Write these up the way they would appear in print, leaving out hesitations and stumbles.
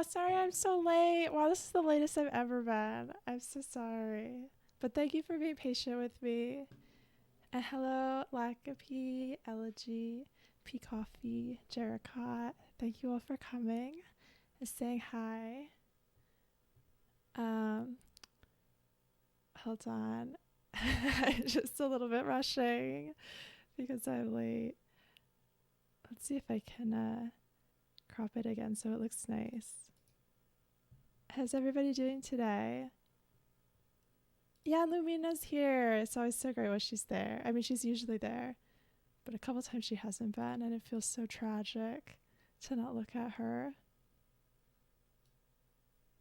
Oh, sorry I'm so late. Wow, this is the latest I've ever been. I'm so sorry. But thank you for being patient with me. And hello, Lacapee, Elegy, P Coffee, Jericott. Thank you all for coming and saying hi. Hold on. I'm just a little bit rushing because I'm late. Let's see if I can crop it again so it looks nice. How's everybody doing today? Yeah, Lumina's here. It's always so great when she's there. I mean, she's usually there, but a couple times she hasn't been, and it feels so tragic to not look at her.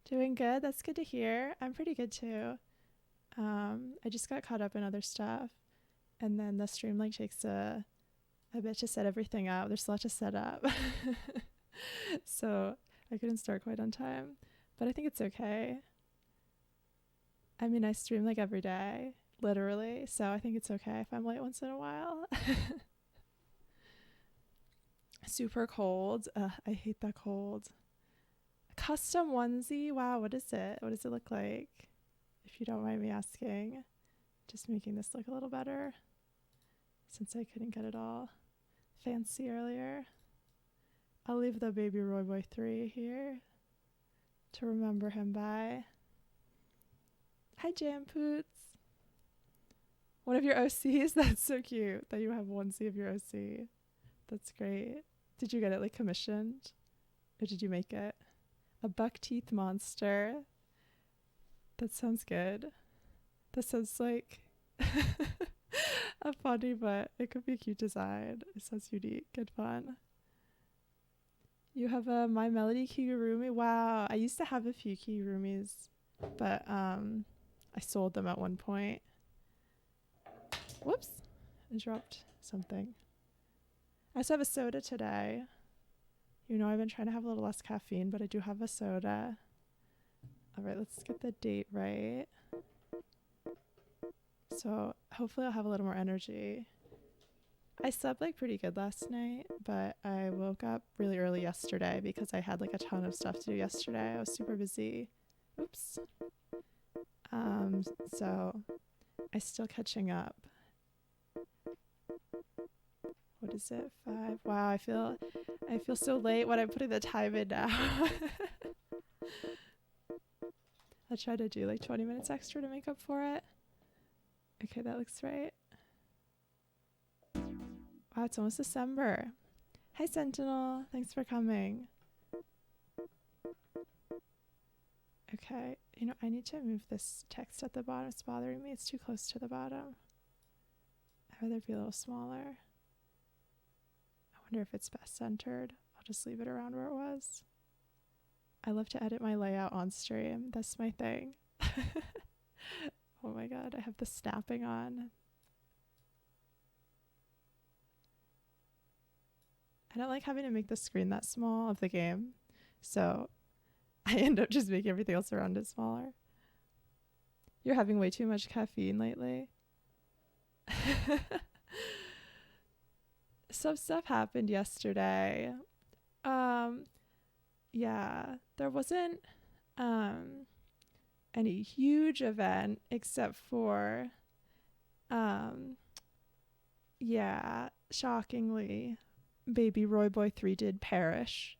Doing good. That's good to hear. I'm pretty good too. I just got caught up in other stuff, and then the stream like takes a bit to set everything up. There's a lot to set up, so I couldn't start quite on time, but I think it's okay. I mean, I stream like every day, literally, so I think it's okay if I'm late once in a while. Super cold. I hate that cold. Custom onesie. Wow, what is it? What does it look like? If you don't mind me asking. Just making this look a little better since I couldn't get it all fancy earlier. I'll leave the Baby Roy Boy 3 here to remember him by. Hi, Jam Poots. One of your OCs? That's so cute that you have onesie of your OC. That's great. Did you get it like commissioned? Or did you make it? A buck teeth monster. That sounds good. That sounds like a funny, but it could be a cute design. It sounds unique and fun. You have a My Melody Kigurumi? Wow, I used to have a few Kigurumis, but I sold them at one point. Whoops, I dropped something. I also have a soda today. You know, I've been trying to have a little less caffeine, but I do have a soda. All right, let's get the date right. So hopefully I'll have a little more energy. I slept like pretty good last night, but I woke up really early yesterday because I had like a ton of stuff to do yesterday. I was super busy. Oops. So I'm still catching up. What is it? 5. Wow, I feel so late when I'm putting the time in now. I'll try to do like 20 minutes extra to make up for it. Okay, that looks right. Wow, it's almost December. Hi, Sentinel. Thanks for coming. Okay, you know, I need to move this text at the bottom. It's bothering me. It's too close to the bottom. I'd rather be a little smaller. I wonder if it's best centered. I'll just leave it around where it was. I love to edit my layout on stream. That's my thing. Oh my god, I have the snapping on. I don't like having to make the screen that small of the game, so I end up just making everything else around it smaller. You're having way too much caffeine lately. Some stuff happened yesterday. Yeah, there wasn't any huge event except for yeah, shockingly, Baby Roy Boy 3 did perish.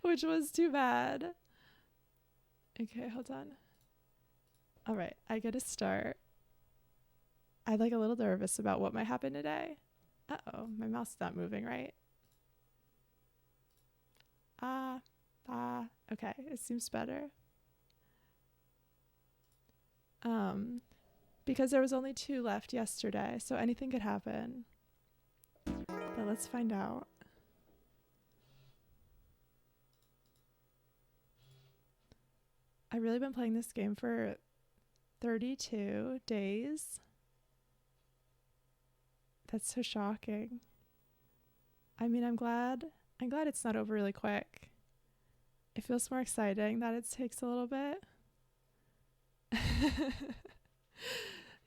Which was too bad. Okay, hold on. All right, I gotta start. I'm like a little nervous about what might happen today. Uh-oh, my mouse is not moving right. Okay, it seems better. Because there was only 2 left yesterday, so anything could happen. But let's find out. I've really been playing this game for 32 days. That's so shocking. I mean, I'm glad it's not over really quick. It feels more exciting that it takes a little bit.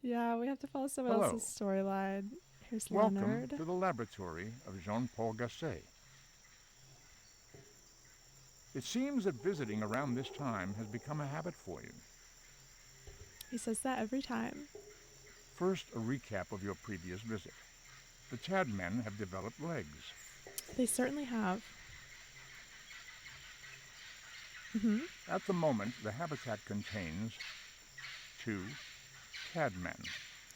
Yeah, we have to follow someone else's storyline. Here's Welcome Leonard. to the laboratory of Jean-Paul Garcia. It seems that visiting around this time has become a habit for you. He says that every time. First, a recap of your previous visit. The Chadmen have developed legs. They certainly have. Mm-hmm. At the moment, the habitat contains 2 Chadmen.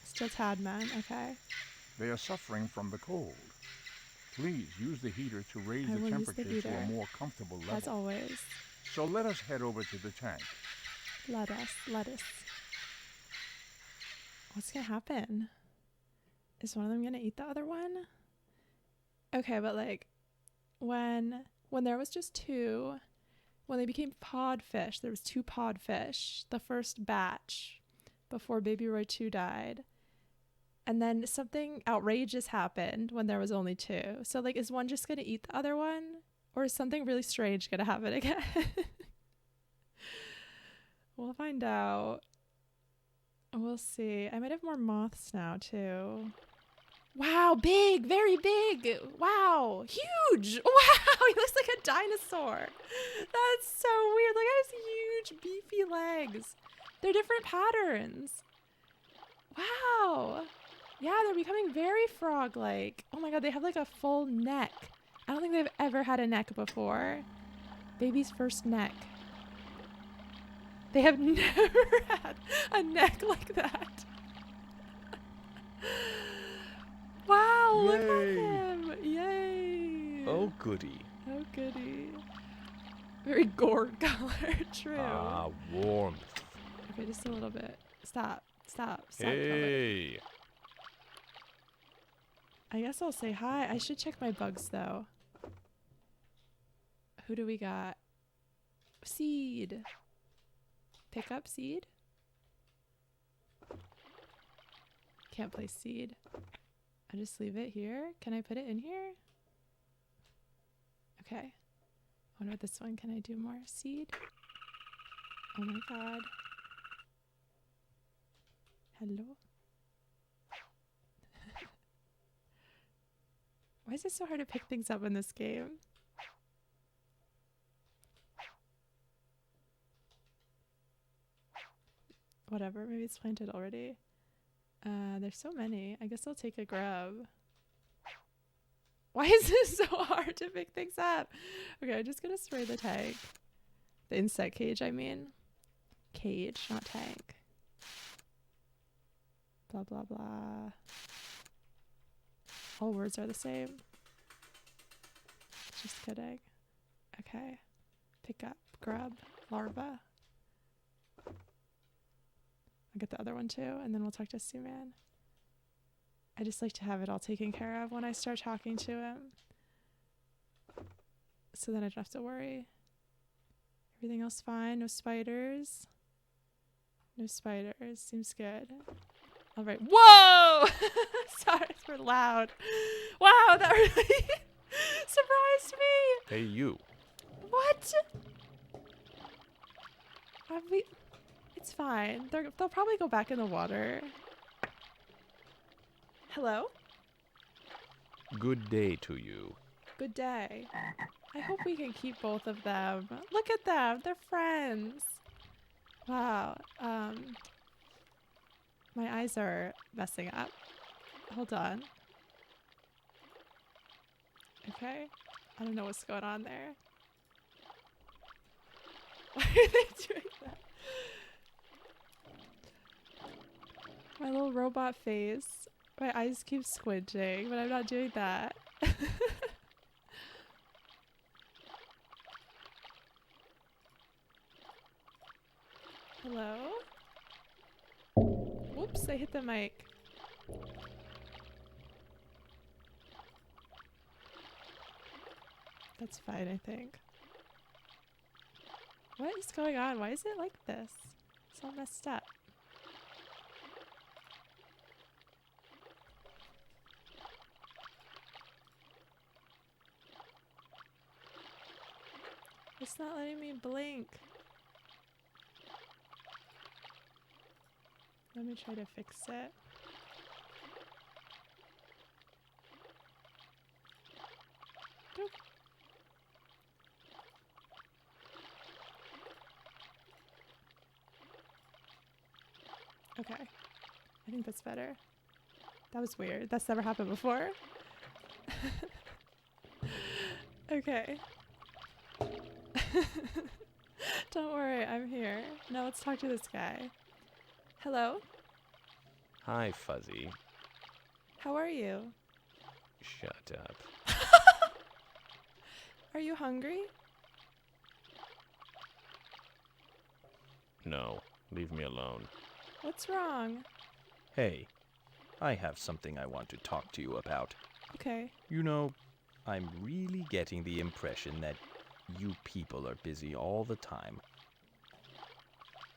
Still Tadman, okay. They are suffering from the cold. Please use the heater to raise I the will use the temperature to a heater, more comfortable level. as always. So let us head over to the tank. Let us. What's gonna happen? Is one of them gonna eat the other one? Okay, but like, when there was just 2, when they became podfish, there was 2 podfish, the first batch, before Baby Roy 2 died. And then something outrageous happened when there was only 2. So like, is one just gonna eat the other one? Or is something really strange gonna happen again? We'll find out. We'll see. I might have more moths now too. Wow, big, very big. Wow, huge. Wow, he looks like a dinosaur. That's so weird. Look at his huge, beefy legs. They're different patterns. Wow. Yeah, they're becoming very frog-like. Oh my god, they have like a full neck. I don't think they've ever had a neck before. Baby's first neck. They have never had a neck like that. Wow, look at him. Yay. Oh, goody. Oh, goody. Very gourd color. True. Ah, warmth. Okay, just a little bit. Stop. Hey. I guess I'll say hi. I should check my bugs, though. Who do we got? Seed. Pick up seed. Can't place seed. I just leave it here. Can I put it in here? Okay. What about this one? Can I do more seed? Oh my god. Hello? Why is it so hard to pick things up in this game? Whatever, maybe it's planted already. There's so many. I guess I'll take a grub. Why is this so hard to pick things up? Okay, I'm just gonna spray the tank. The insect cage, I mean. Cage, not tank. Blah, blah, blah. All words are the same. Just kidding. Okay. Pick up. Grub. Larva. I'll get the other one too, and then we'll talk to Seaman. I just like to have it all taken care of when I start talking to him. So then I don't have to worry. Everything else fine. No spiders. No spiders. Seems good. All right. Whoa! Sorry for loud. Wow, that really surprised me. Hey, you. What? It's fine. They'll probably go back in the water. Hello? Good day to you. Good day. I hope we can keep both of them. Look at them. They're friends. Wow. My eyes are messing up. Hold on. Okay. I don't know what's going on there. Why are they doing that? My little robot face. My eyes keep squinting, but I'm not doing that. Hello? Whoops, I hit the mic. That's fine, I think. What is going on? Why is it like this? It's all messed up. It's not letting me blink. Let me try to fix it. Boop. Okay. I think that's better. That was weird. That's never happened before. Okay. Don't worry, I'm here. Now let's talk to this guy. Hello? Hi, Fuzzy. How are you? Shut up. Are you hungry? No, leave me alone. What's wrong? Hey, I have something I want to talk to you about. Okay. You know, I'm really getting the impression that you people are busy all the time.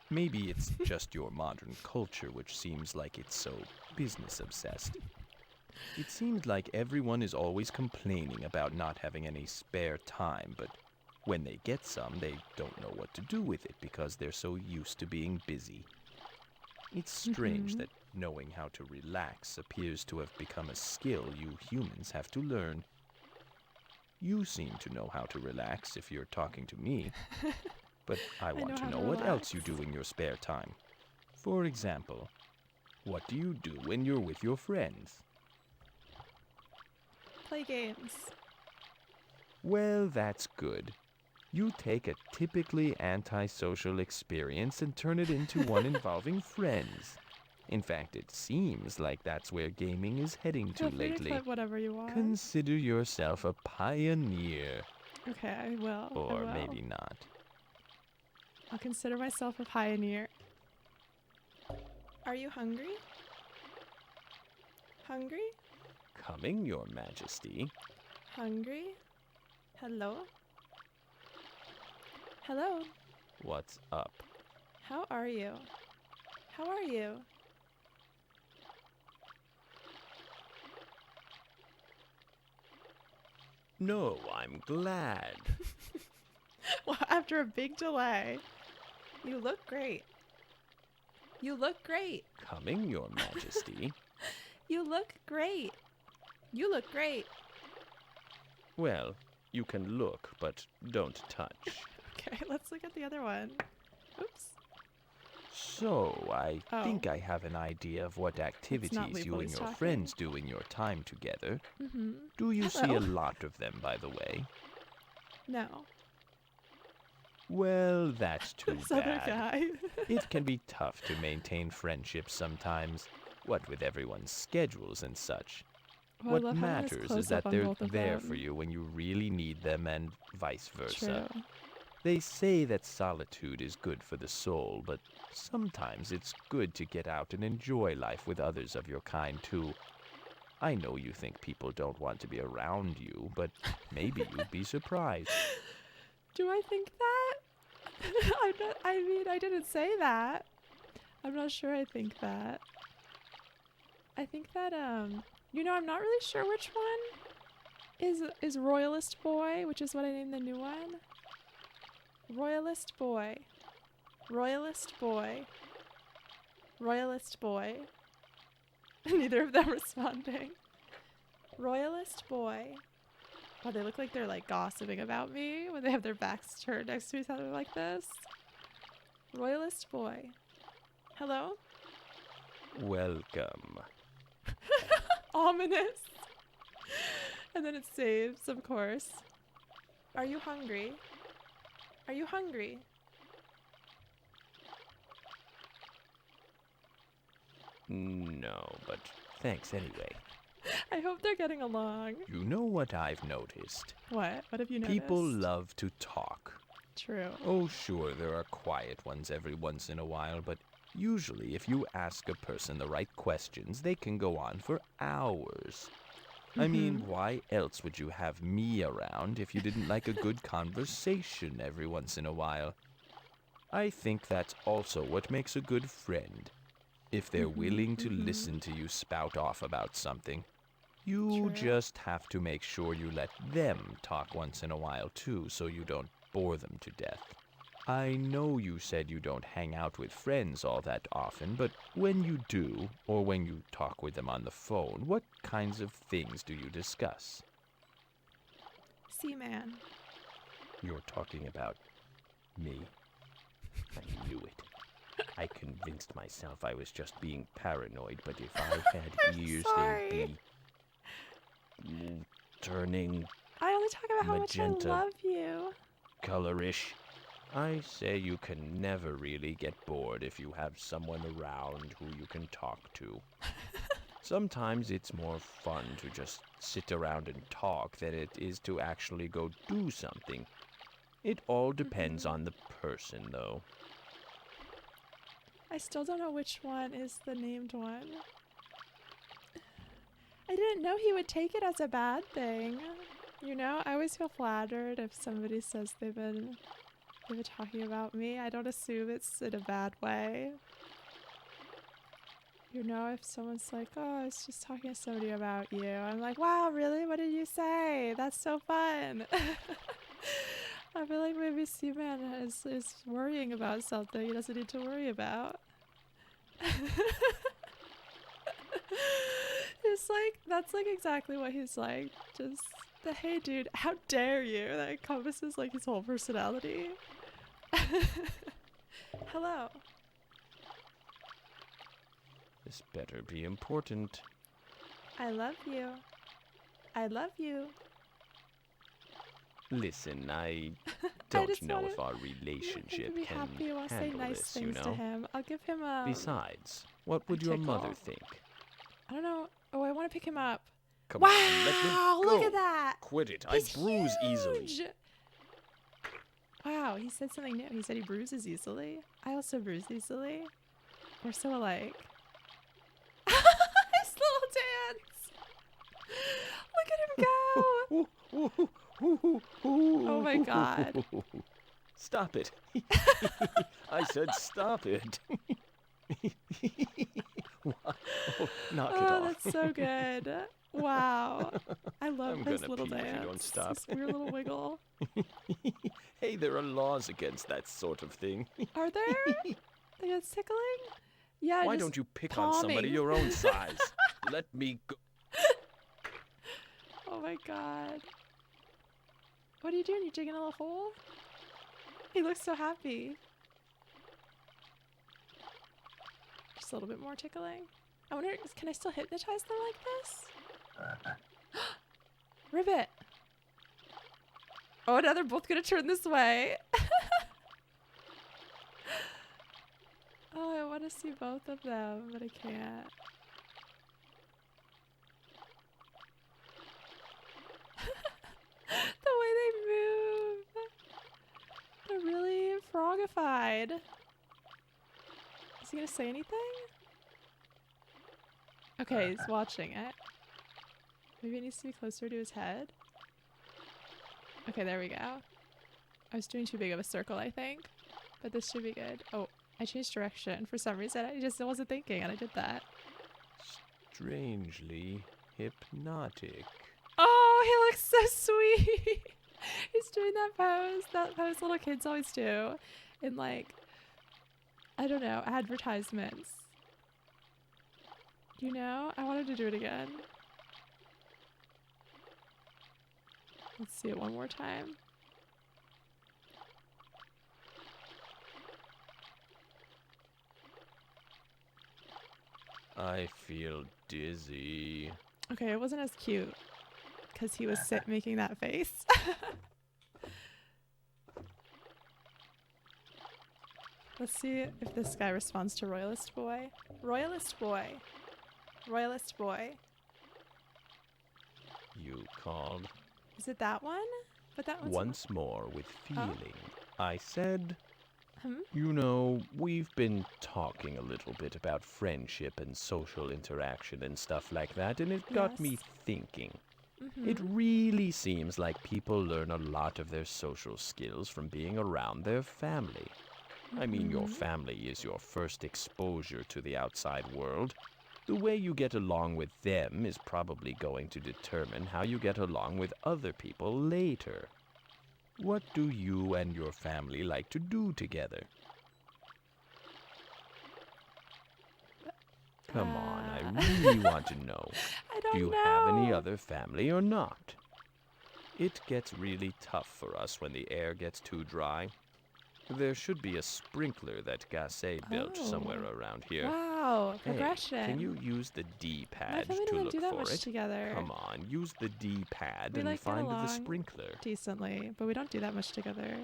Maybe it's just your modern culture which seems like it's so business obsessed. It seems like everyone is always complaining about not having any spare time, but when they get some, they don't know what to do with it because they're so used to being busy. It's strange that knowing how to relax appears to have become a skill you humans have to learn. You seem to know how to relax if you're talking to me, but I want know to how know to what else you relax. do in your spare time. For example, what do you do when you're with your friends? Play games. Well, that's good. You take a typically antisocial experience and turn it into one involving friends. In fact, it seems like that's where gaming is heading to Feel free to lately. clip whatever you want. Consider yourself a pioneer. Okay, I will. I Or will. maybe not. I'll consider myself a pioneer. Are you hungry? Hungry? Coming, Your Majesty. Hungry? Hello? Hello? What's up? How are you? How are you? No, I'm glad. Well, after a big delay. You look great. You look great. Coming, Your Majesty. You look great. You look great. Well, you can look, but don't touch. Okay, let's look at the other one. Oops. So, I Oh. think I have an idea of what activities leave you while and he's your talking. friends do in your time together. Mm-hmm. Do you see Hello. a lot of them, by the way? No. Well, that's too This other bad. guy. It can be tough to maintain friendships sometimes, what with everyone's schedules and such. Well, I What love having this matters is close-up that on they're both of there them. for you when you really need them and vice versa. True. They say that solitude is good for the soul, but sometimes it's good to get out and enjoy life with others of your kind too. I know you think people don't want to be around you, but maybe you'd be surprised. Do I think that? I didn't say that. I'm not sure I think that. I think that, I'm not really sure which one is Royalist Boy, which is what I named the new one. Royalist Boy. Royalist Boy. Royalist Boy. Neither of them responding. Royalist Boy. Oh, they look like they're like gossiping about me when they have their backs turned next to each other like this. Royalist Boy. Hello? Welcome. Ominous. And then it saves, of course. Are you hungry? Are you hungry? No, but thanks anyway. I hope they're getting along. You know what I've noticed? What? What have you noticed? People love to talk. True. Oh, sure, there are quiet ones every once in a while, but usually if you ask a person the right questions, they can go on for hours. I mean, why else would you have me around if you didn't like a good conversation every once in a while? I think that's also what makes a good friend. If they're willing to listen to you spout off about something, you True. just have to make sure you let them talk once in a while too, so you don't bore them to death. I know you said you don't hang out with friends all that often, but when you do, or when you talk with them on the phone, what kinds of things do you discuss? Seaman. You're talking about me. I knew it. I convinced myself I was just being paranoid, but if I had ears, sorry. they'd be turning I only talk about how much I magenta. love you. colorish. I say you can never really get bored if you have someone around who you can talk to. Sometimes it's more fun to just sit around and talk than it is to actually go do something. It all depends on the person, though. I still don't know which one is the named one. I didn't know he would take it as a bad thing. You know, I always feel flattered if somebody says they've been talking about me. I don't assume it's in a bad way. You know, if someone's like, oh, I was just talking to somebody about you. I'm like, wow, really? What did you say? That's so fun. I feel like maybe Seaman is worrying about something he doesn't need to worry about. It's like, that's like exactly what he's like. Just the, hey dude, how dare you? That encompasses like his whole personality. Hello. This better be important. I love you. I love you. Listen, I I don't just know wanna if our Make him relationship be can happy. I want to say handle nice this, you things to know? him. I'll give him a. Besides, what a would your mother tickle. think? I don't know. Oh, I want to pick him up. Come Wow! on, let me go. Look at that. Quit it. He's I bruise easily. huge. Wow, he said something new. He said he bruises easily. I also bruise easily. We're so alike. His little dance. Look at him go. Oh my God. Stop it. I said stop it. Oh, knock it Oh, off. that's so good. Wow. I love I'm his gonna little pee if dance. you don't stop. This weird little wiggle. Hey, there are laws against that sort of thing. Are there? Against tickling? Yeah. Why just don't you pick on somebody palming. your own size? Let me go. Oh my god. What are you doing? You digging a little hole? He looks so happy. Just a little bit more tickling. I wonder, can I still hypnotize them like this? Ribbit! Oh, now they're both gonna turn this way. Oh, I want to see both of them, but I can't. The way they move. They're really frogified. Is he gonna say anything? Okay, he's watching it. Maybe it needs to be closer to his head. Okay, there we go. I was doing too big of a circle, I think. But this should be good. Oh, I changed direction for some reason. I just wasn't thinking and I did that. Strangely hypnotic. Oh, he looks so sweet. He's doing that pose little kids always do in, like, I don't know, advertisements. You know, I wanted to do it again. Let's see it one more time. I feel dizzy. Okay, it wasn't as cute because he was making that face. Let's see if this guy responds to Royalist Boy. Royalist Boy. Royalist Boy. You called. Is it that one? But that one's Once more with feeling. I said, Hmm? you know, we've been talking a little bit about friendship and social interaction and stuff like that, and it got me Yes. thinking. Mhm. It really seems like people learn a lot of their social skills from being around their family. I mean, your family is your first exposure to the outside world. The way you get along with them is probably going to determine how you get along with other people later. What do you and your family like to do together? Come on, I really want to know. I don't Do you know. have any other family or not? It gets really tough for us when the air gets too dry. There should be a sprinkler that Garcia built somewhere Oh. around here. Wow, Hey, progression. can you use the My D-pad family to doesn't look do that for much it? together. Come on, use the D-pad We and like get find the along sprinkler. decently, but we don't do that much together.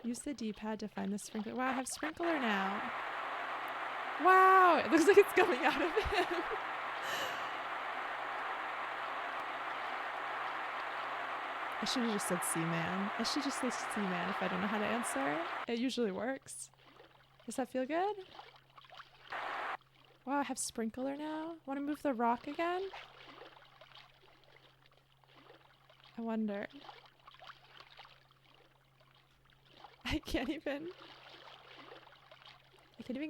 Use the D-pad to find the sprinkler. Wow, I have sprinkler now. Wow, it looks like it's coming out of him. I should have just said Seaman. I should just say Seaman if I don't know how to answer. It usually works. Does that feel good? Wow, I have sprinkler now. Want to move the rock again? I wonder. I can't even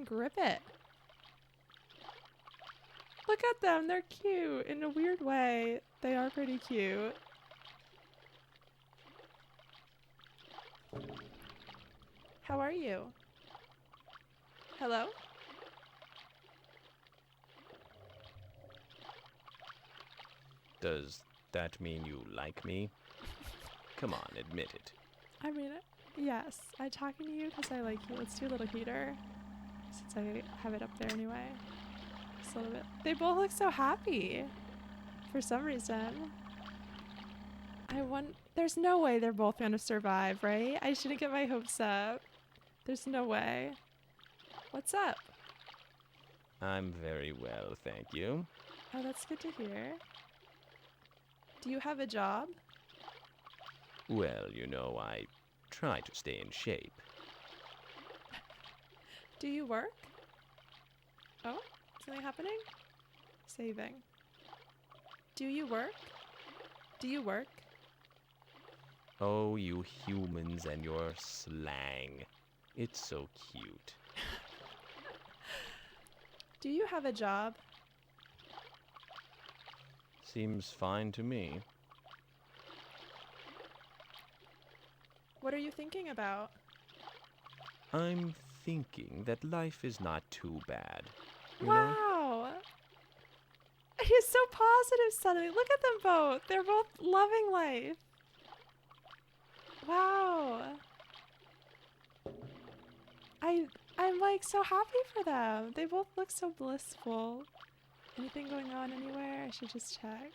grip it. Look at them, they're cute. In a weird way, they are pretty cute. How are you? Hello? Does that mean you like me? Come on, admit it. I mean, yes. I'm talking to you because I like you. Let's do a little heater. Since I have it up there anyway. Just a little bit. They both look so happy. For some reason. There's no way they're both going to survive, right? I shouldn't get my hopes up. There's no way. What's up? I'm very well, thank you. Oh, that's good to hear. Do you have a job? Well, you know, I try to stay in shape. Do you work? Oh, something happening? Saving. Do you work? Do you work? Oh, you humans and your slang. It's so cute. Do you have a job? Seems fine to me. What are you thinking about? I'm thinking that life is not too bad. You know? Wow! He's so positive suddenly. Look at them both. They're both loving life. Wow. I'm like so happy for them. They both look so blissful. Anything going on anywhere? I should just check.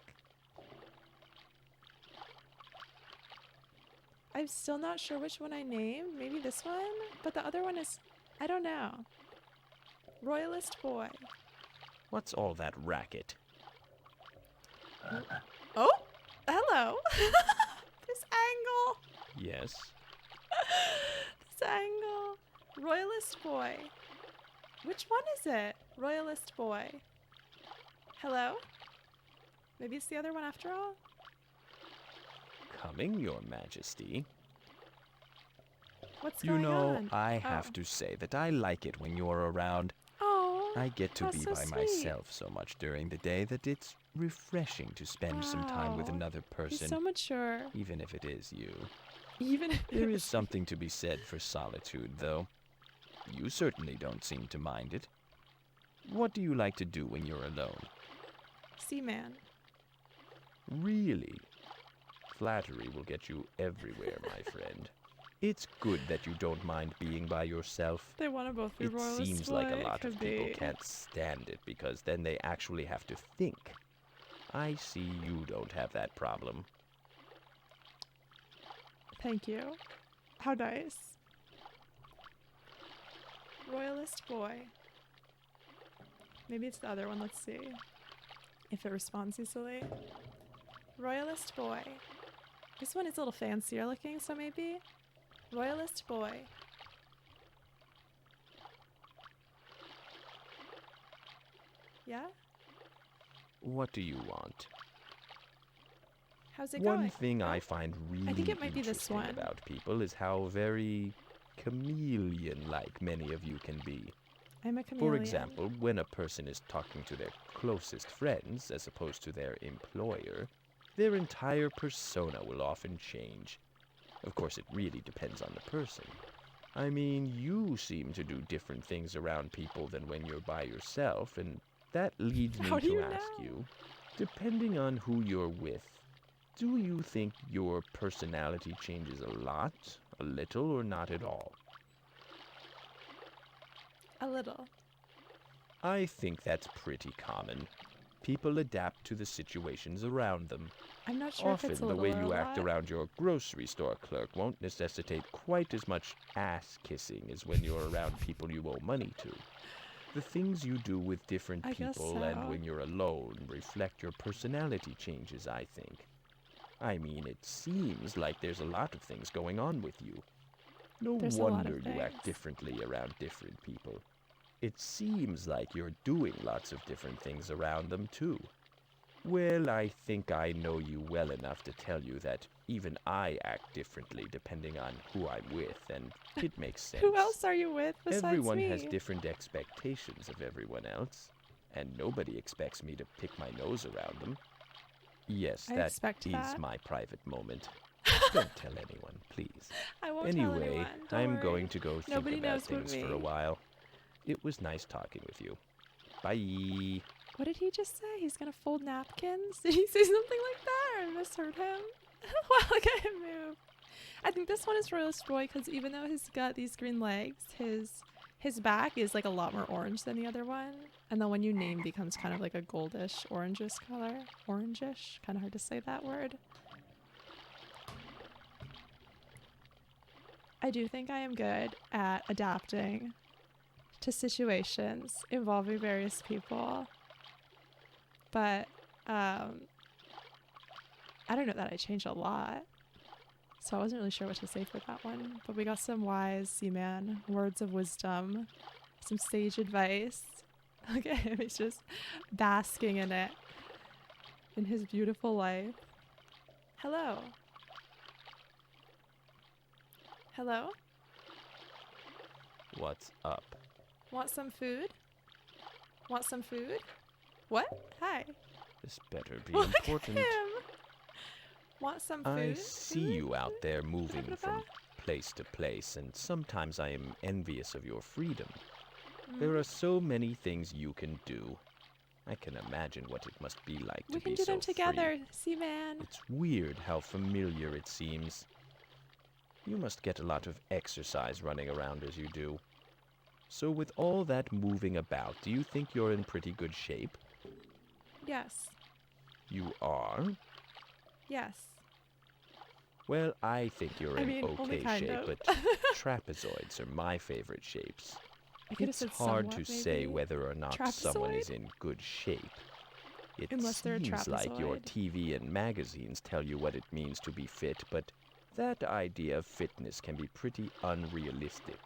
I'm still not sure which one I named. Maybe this one? But the other one is... I don't know. Royalist boy. What's all that racket? Oh! Hello! This angle! Yes? This angle. Royalist boy. Which one is it? Royalist boy. Hello? Maybe it's the other one after all? Coming, Your Majesty. What's You going know, on? I Oh. have to say that I like it when you're around. Oh, I get to that's be so by sweet. myself so much during the day that it's refreshing to spend some time with Wow. another He's person, so mature. even if it is you. Even if There is something to be said for solitude, though. You certainly don't seem to mind it. What do you like to do when you're alone? Seaman. Really? Flattery will get you everywhere, my friend. It's good that you don't mind being by yourself. They want to both be It royalist seems boy. like a It lot of could people be. can't stand it because then they actually have to think. I see you don't have that problem. Thank you. How nice. Royalist boy. Maybe it's the other one. Let's see if it responds easily. Royalist boy. This one is a little fancier looking, so maybe. Royalist boy. Yeah? What do you want? How's it One going? thing Oh, I find really think it might be this interesting one. about people is how very chameleon-like many of you can be. I'm a chameleon. For example, when a person is talking to their closest friends as opposed to their employer, their entire persona will often change. Of course, it really depends on the person. I mean, you seem to do different things around people than when you're by yourself, and that leads me How do to you ask know? you, depending on who you're with, do you think your personality changes a lot? A little or not at all? A little. I think that's pretty common. People adapt to the situations around them. I'm not sure if Often, it's a the little way or a you act lot. around your grocery store clerk won't necessitate quite as much ass-kissing as when you're around people you owe money to. The things you do with different I guess people and so. when you're alone reflect your personality changes, I think. I mean, it seems like there's a lot of things going on with you. No There's a lot wonder of you act things. differently around different people. It seems like you're doing lots of different things around them, too. Well, I think I know you well enough to tell you that even I act differently depending on who I'm with, and it makes sense. Who else are you with besides Everyone me? has different expectations of everyone else, and nobody expects me to pick my nose around them. Yes, I that expect is that. my private moment. Don't tell anyone, please. I won't tell Anyway, anyone. Don't I'm worry. going to go think Nobody about knows but things for a me. while. It was nice talking with you. Bye. What did he just say? He's gonna fold napkins? Did he say something like that? Or I misheard him? Wow, look at him move. I think this one is for Roy because even though he's got these green legs, his back is like a lot more orange than the other one. And then when you name becomes kind of like a goldish, orangish color. Orangish? Kind of hard to say that word. I do think I am good at adapting to situations involving various people. But I don't know that I changed a lot. So I wasn't really sure what to say for that one. But we got some wise Seaman words of wisdom, some sage advice. Look at him, he's just basking in it, in his beautiful life. Hello. Hello? What's up? Want some food? Want some food? What? Hi. This better be Look important. at him. Want some food? I see you out there moving Blah, blah, from blah. place to place, and sometimes I am envious of your freedom. There are so many things you can do. I can imagine what it must be like We to can be do so them together, free. Seaman. It's weird how familiar it seems. You must get a lot of exercise running around as you do. So with all that moving about, do you think you're in pretty good shape? Yes. You are? Yes. Well, I think you're I in mean, only okay kind shape, of. but trapezoids are my favorite shapes. I could have It's said hard to somewhat, say maybe. whether or not someone is Trapezoid? in good shape. It Unless they're a seems like your trapezoid. TV and magazines tell you what it means to be fit, but that idea of fitness can be pretty unrealistic.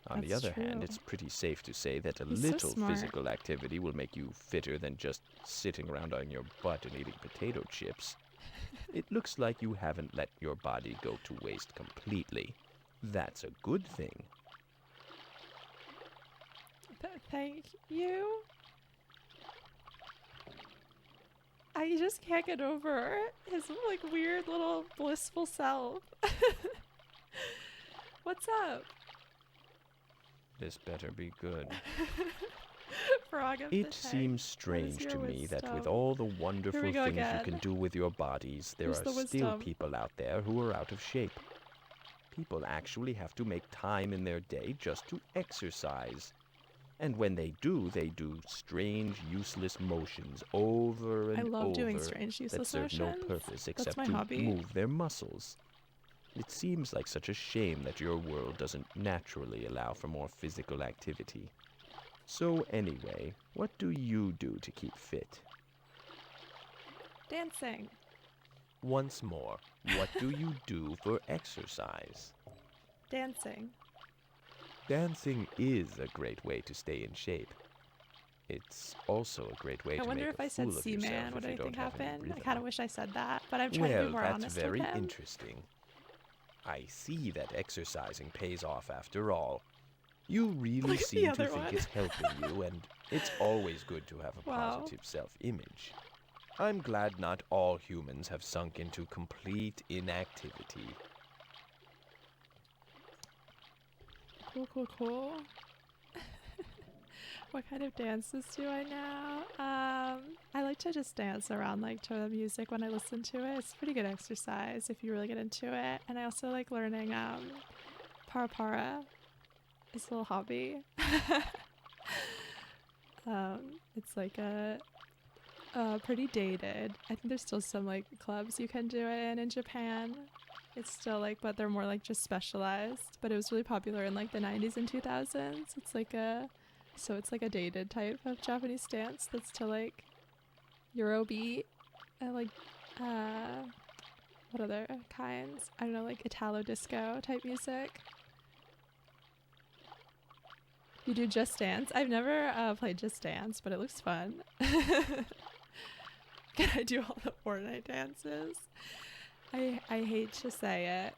On the That's other hand, true. it's pretty safe to say that a He's so little smart. physical activity will make you fitter than just sitting around on your butt and eating potato chips. It looks like you haven't let your body go to waste completely. That's a good thing. Thank you. I just can't get over his like weird little blissful self. What's up? This better be good. Frog of the It tank. seems strange your to me that with wisdom? all the wonderful we go things you again. can do with your bodies, there Here's are the still wisdom. people out there who are out of shape. People actually have to make time in their day just to exercise. And when they do strange, useless motions over and I love over doing strange, that useless serve no motions. purpose That's except my to hobby. move their muscles. It seems like such a shame that your world doesn't naturally allow for more physical activity. So anyway, what do you do to keep fit? Dancing. Once more, what do you do for exercise? Dancing. Dancing is a great way to stay in shape. It's also a great way I to wonder make if a I said fool of yourself Seaman, would if you anything don't have any happen? I rhythm. kind of wish I said that, but I'm trying to be Well, more that's honest very with him. interesting. I see that exercising pays off after all. You really Look at the seem to other think one. it's helping you, and it's always good to have a Wow. positive self-image. I'm glad not all humans have sunk into complete inactivity. Cool. What kind of dances do I know? I like to just dance around like to the music when I listen to it. It's pretty good exercise if you really get into it. And I also like learning para para. It's a little hobby. It's like a pretty dated. I think there's still some like clubs you can do it in Japan. It's still like, but they're more like just specialized. But it was really popular in like the 90s and 2000s. It's like a dated type of Japanese dance that's to like Eurobeat and like what other kinds? I don't know, like Italo disco type music. You do Just Dance? I've never played Just Dance, but it looks fun. Can I do all the Fortnite dances? I hate to say it,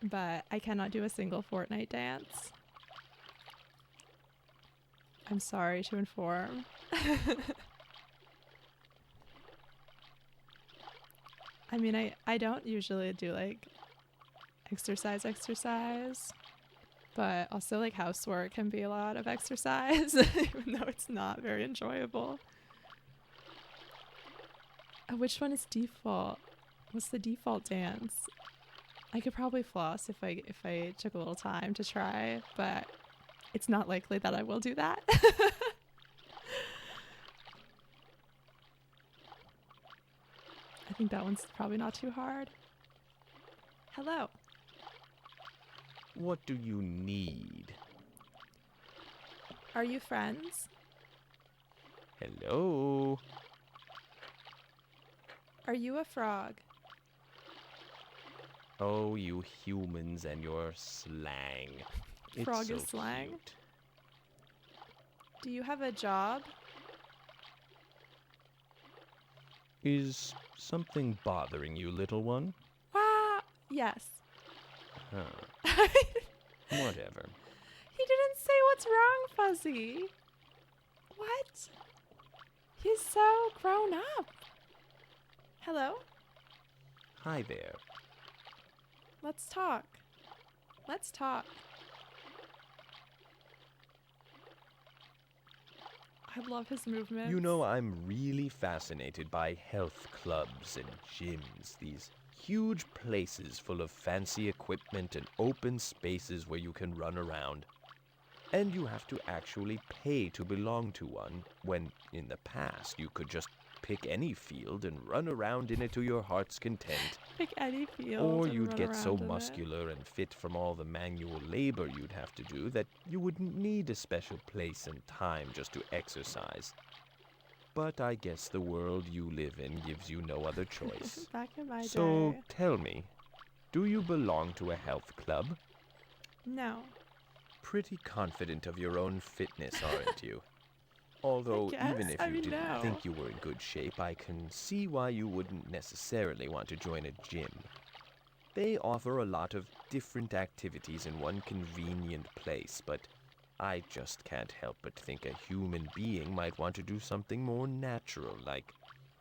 but I cannot do a single Fortnite dance. I'm sorry to inform. I mean, I don't usually do like exercise, but also like housework can be a lot of exercise, even though it's not very enjoyable. Which one is default? What's the default dance? I could probably floss if I took a little time to try, but it's not likely that I will do that. I think that one's probably not too hard. Hello. What do you need? Are you friends? Hello? Are you a frog? Oh, you humans and your slang. It's Frog so is slang? cute. Do you have a job? Is something bothering you, little one? Wow. Yes. Huh. Whatever. He didn't say what's wrong, Fuzzy. What? He's so grown up. Hello? Hi there. Let's talk. Let's talk. I love his movements. You know, I'm really fascinated by health clubs and gyms, these huge places full of fancy equipment and open spaces where you can run around. And you have to actually pay to belong to one, when in the past you could just pick any field and run around in it to your heart's content. Pick any field. Or and you'd run get so around in it. muscular and fit from all the manual labor you'd have to do that you wouldn't need a special place and time just to exercise. But I guess the world you live in gives you no other choice. Back in my So day. tell me, do you belong to a health club? No. Pretty confident of your own fitness, aren't you? Although, guess. even if I you mean, didn't no. think you were in good shape, I can see why you wouldn't necessarily want to join a gym. They offer a lot of different activities in one convenient place, but I just can't help but think a human being might want to do something more natural, like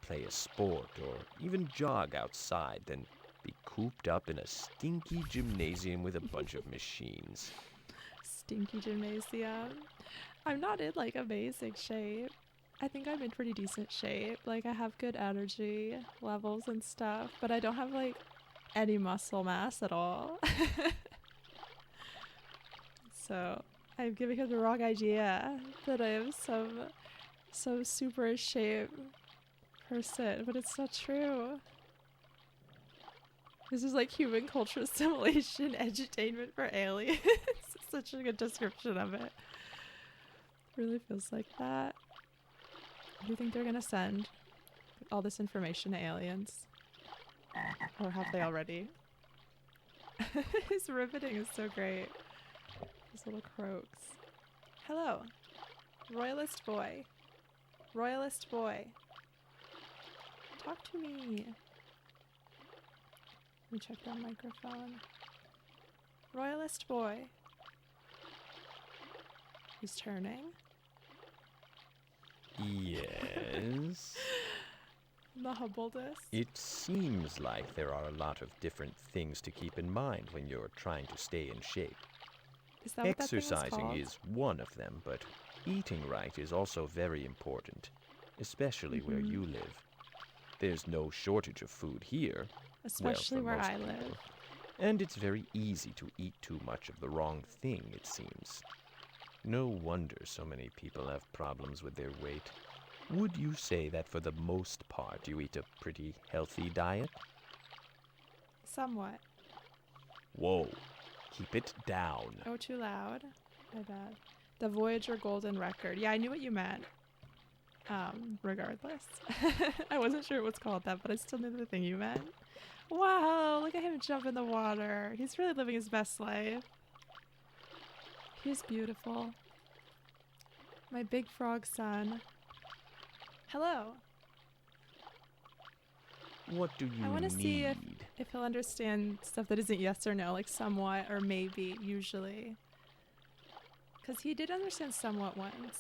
play a sport or even jog outside, than be cooped up in a stinky gymnasium with a bunch of machines. Stinky gymnasium. I'm not in like amazing shape. I think I'm in pretty decent shape. Like I have good energy levels and stuff, but I don't have like any muscle mass at all. So I'm giving him the wrong idea that I am some super shape person, but it's not true. This is like human culture assimilation edutainment for aliens. It's such a good description of it. Really feels like that. Do you think they're gonna send all this information to aliens? Or have they already? His riveting is so great. His little croaks. Hello. Royalist boy. Royalist boy. Talk to me. Let me check that microphone. Royalist boy. He's turning. Yes. The humbleness. It seems like there are a lot of different things to keep in mind when you're trying to stay in shape. Is that what that thing is Exercising called? is one of them, but Eating right is also very important, especially where you live. There's no shortage of food here. Especially well, for where most I people. live. And it's very easy to eat too much of the wrong thing, it seems. No wonder so many people have problems with their weight. Would you say that for the most part you eat a pretty healthy diet? Somewhat. Whoa, keep it down. Oh, too loud. My bad. The Voyager Golden Record. Yeah, I knew what you meant. Regardless. I wasn't sure it was called that, but I still knew the thing you meant. Wow, look at him jump in the water. He's really living his best life. He's beautiful. My big frog son. Hello. What do you I want to see need? if he'll understand stuff that isn't yes or no, like somewhat or maybe, usually. Because he did understand somewhat once.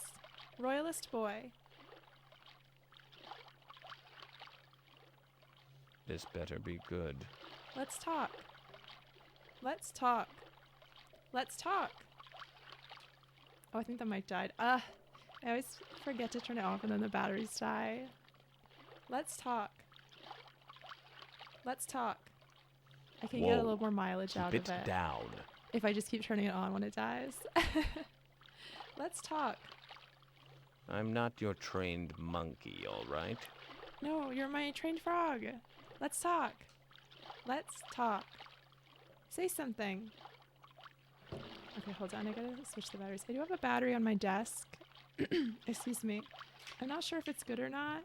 Royalist boy. This better be good. Let's talk. Let's talk. Let's talk. Oh, I think the mic died. I always forget to turn it off and then the batteries die. Let's talk. Let's talk. I can get a Whoa. little more mileage out Keep of it it down. if I just keep turning it on when it dies. Let's talk. I'm not your trained monkey, all right? No, you're my trained frog. Let's talk. Let's talk. Say something. Okay, hold on. I gotta switch the batteries. I do have a battery on my desk. Excuse me. I'm not sure if it's good or not.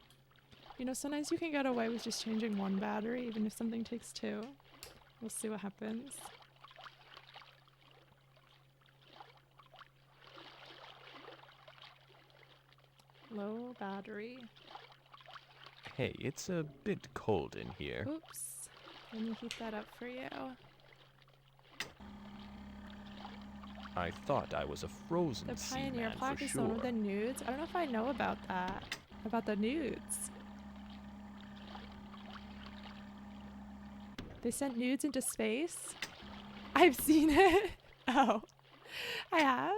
You know, sometimes you can get away with just changing one battery, even if something takes two. We'll see what happens. Low battery. Hey, it's a bit cold in here. Oops. Let me heat that up for you. I thought I was a frozen The Pioneer seaman plaque for is the one sure. with the nudes. I don't know if I know about that. About the nudes. They sent nudes into space? I've seen it. Oh. I have?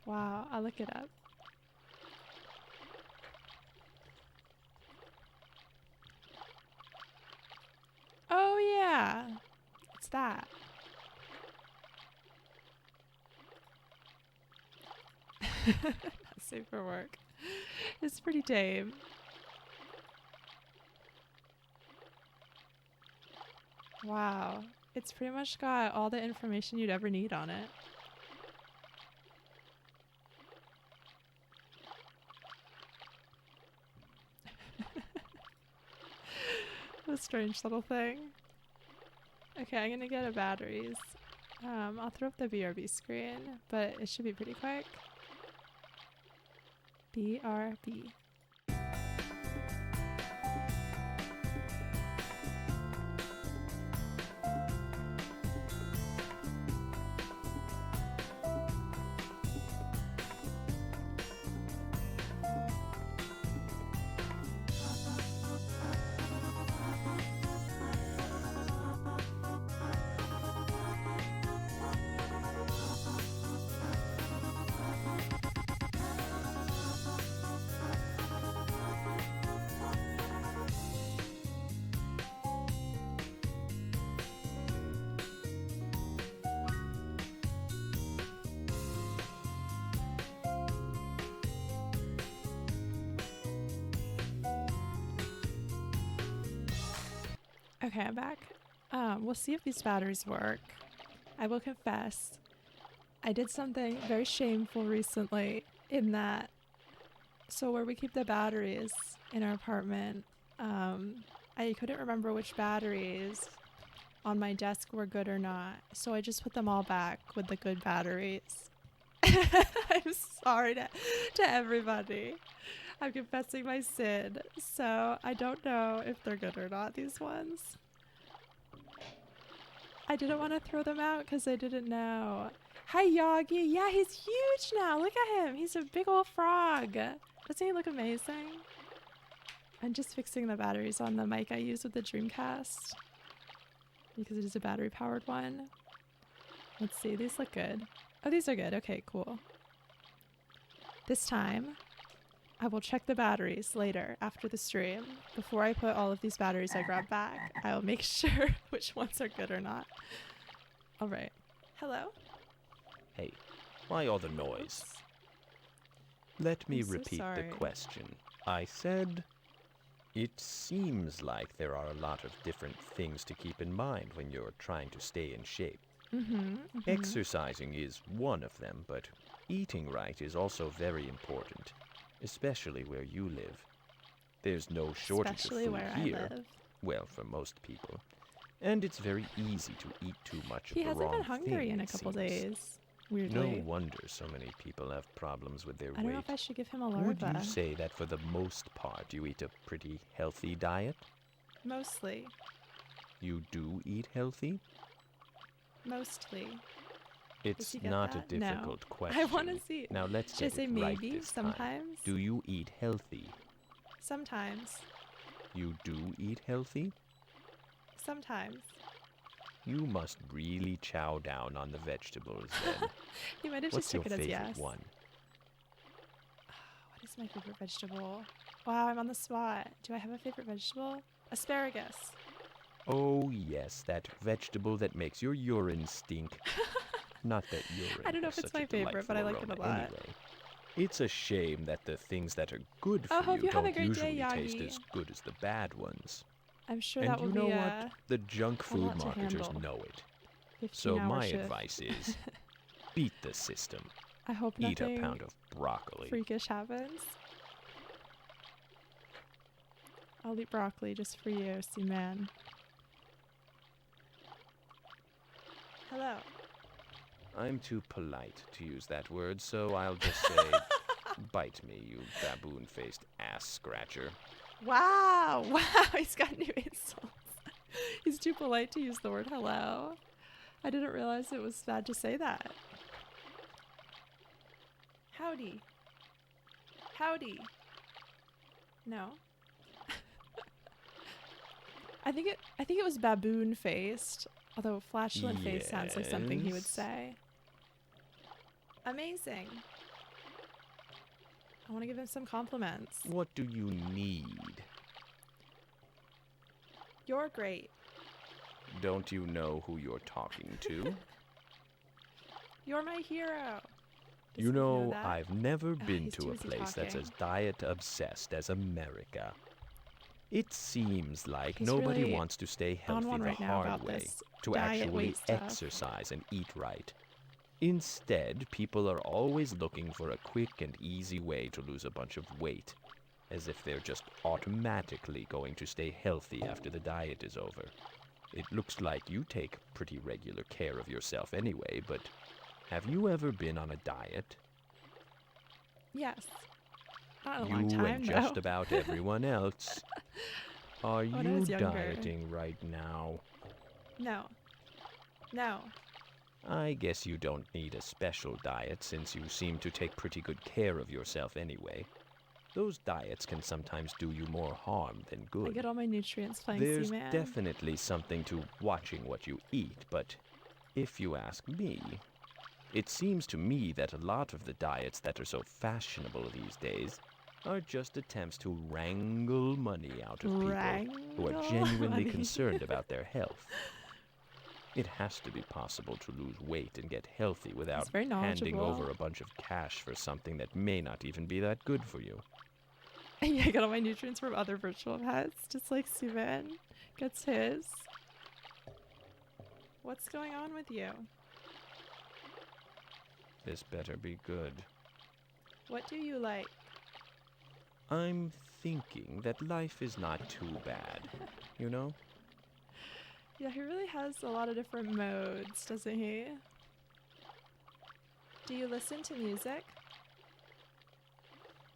Wow, I'll look it up. Oh yeah. It's that. That's super work. It's pretty tame. Wow. It's pretty much got all the information you'd ever need on it. A strange little thing. Okay, I'm gonna get a batteries. I'll throw up the BRB screen, but it should be pretty quick. BRB. Okay, I'm back. We'll see if these batteries work. I will confess, I did something very shameful recently in that, so where we keep the batteries in our apartment, I couldn't remember which batteries on my desk were good or not, so I just put them all back with the good batteries. I'm sorry to everybody. I'm confessing my sin, so I don't know if they're good or not, these ones. I didn't want to throw them out because I didn't know. Hi, Yagi. Yeah, he's huge now. Look at him. He's a big old frog. Doesn't he look amazing? I'm just fixing the batteries on the mic I use with the Dreamcast because it is a battery-powered one. Let's see. These look good. Oh, these are good. Okay, cool. This time, I will check the batteries later after the stream. Before I put all of these batteries I grabbed back, I will make sure which ones are good or not. All right. Hello? Hey, why all the noise? Let me I'm so repeat sorry. the question. I said, it seems like there are a lot of different things to keep in mind when you're trying to stay in shape. Exercising is one of them, but eating right is also very important, especially where you live. There's no shortage Especially of food where here. I live. Well, for most people. And it's very easy to eat too much He of the hasn't wrong been hungry thing, in a it couple seems. days. Weirdly. No wonder so many people have problems with their I don't know weight. if I should give him a Would larva. you say that for the most part you eat a pretty healthy diet? Mostly. You do eat healthy? Mostly. It's you get not a that? No. difficult question. I want to see. Now let's Should I get say it right maybe? this time. Sometimes? Do you eat healthy? Sometimes. You do eat healthy? Sometimes. You must really chow down on the vegetables then. You might have What's just your took it as favorite yes. one? What is my favorite vegetable? Wow, I'm on the spot. Do I have a favorite vegetable? Asparagus. Oh yes, that vegetable that makes your urine stink. Not that urine I don't know is if it's such a my favorite, but I like delightful it a lot. aroma anyway. It's a shame that the things that are good Oh, for hope you you have a don't great day, usually taste Yagi. as good as the bad ones. I'm sure And that you will know be what? The junk a food lot to marketers handle. know it. 15 So hour my shift. advice is, beat the system. I hope Eat a nothing pound of broccoli. freakish happens. I'll eat broccoli just for you, Seaman. Hello. I'm too polite to use that word, so I'll just say, bite me, you baboon-faced ass scratcher. Wow. Wow. He's got new insults. He's too polite to use the word hello. I didn't realize it was bad to say that. Howdy. Howdy. No. I think it was baboon faced, although flatulent face sounds like something he would Yes. say. Amazing. I want to give him some compliments. What do you need? You're great. Don't you know who you're talking to? You're my hero. Does You he know, that? I've never been he's to too a busy place that's talking. as diet-obsessed as America. It seems like He's nobody really wants to stay on healthy one the right now hard about way, this to diet actually weight stuff. exercise and eat right. Instead, people are always looking for a quick and easy way to lose a bunch of weight, as if they're just automatically going to stay healthy after the diet is over. It looks like you take pretty regular care of yourself anyway, but have you ever been on a diet? Yes. Not in a You long time, and just though. about everyone else. Are When I you was younger. dieting right now? No. No. I guess you don't need a special diet since you seem to take pretty good care of yourself anyway. Those diets can sometimes do you more harm than good. I get all my nutrients playing There's Seaman. definitely something to watching what you eat, but if you ask me, it seems to me that a lot of the diets that are so fashionable these days are just attempts to wrangle money out of people who are genuinely money. concerned about their health. It has to be possible to lose weight and get healthy without very handing knowledgeable. over a bunch of cash for something that may not even be that good for you. Yeah, I get all my nutrients from other virtual pets, just like Seaman gets his. What's going on with you? This better be good. What do you like? I'm thinking that life is not too bad, you know? Yeah, he really has a lot of different modes, doesn't he? Do you listen to music?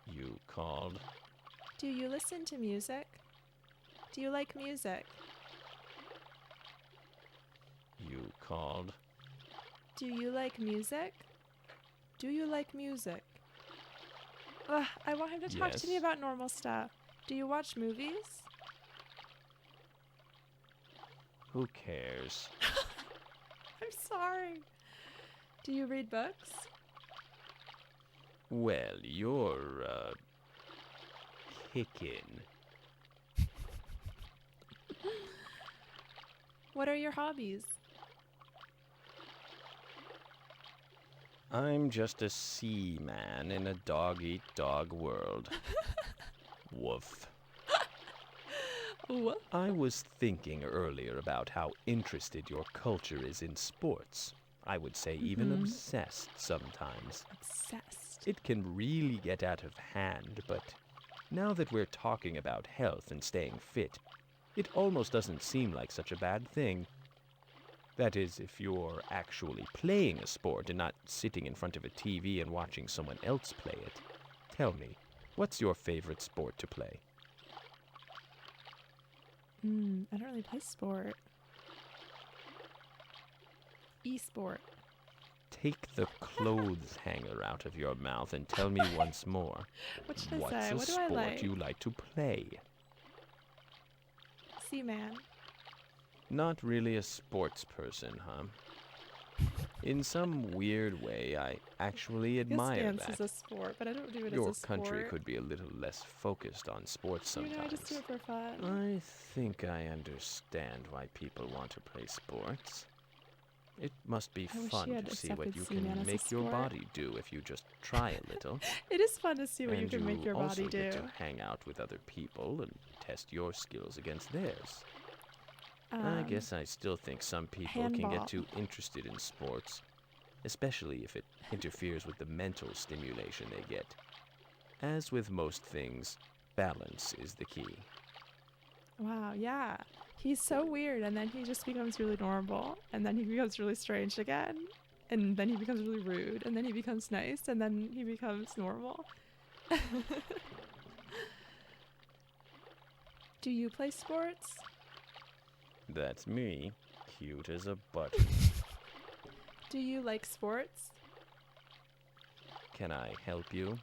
You called. Do you listen to music? Do you like music? You called. Do you like music? Do you like music? Ugh, I want him to talk to me Yes. about normal stuff. Do you watch movies? Who cares? I'm sorry. Do you read books? Well, you're, kickin'. What are your hobbies? I'm just a seaman in a dog-eat-dog world. Woof. What? I was thinking earlier about how interested your culture is in sports. I would say even obsessed sometimes. Obsessed. It can really get out of hand, but now that we're talking about health and staying fit, it almost doesn't seem like such a bad thing. That is, if you're actually playing a sport and not sitting in front of a TV and watching someone else play it. Tell me, what's your favorite sport to play? I don't really play sport. E-sport. Take the clothes hanger out of your mouth and tell me once more. What should I What's say? a What do I sport like? you like to play? Seaman. Not really a sports person, huh? In some weird way, I actually admire Dance is that. a sport, but I don't do it Your as a sport. country could be a little less focused on sports You know, I sometimes. just do it for fun. I think I understand why people want to play sports. It must be I wish fun you had to see what accepted you Seaman can as a make your sport. body do if you just try a little. It is fun to see what you And can make your also body do. get to hang out with other people and test your skills against theirs. I guess I still think some people can handball. get too interested in sports, especially if it interferes with the mental stimulation they get. As with most things, balance is the key. Wow, yeah. He's so weird, and then he just becomes really normal, and then he becomes really strange again, and then he becomes really rude, and then he becomes nice, and then he becomes normal. Do you play sports? That's me, cute as a button. Do you like sports? Can I help you?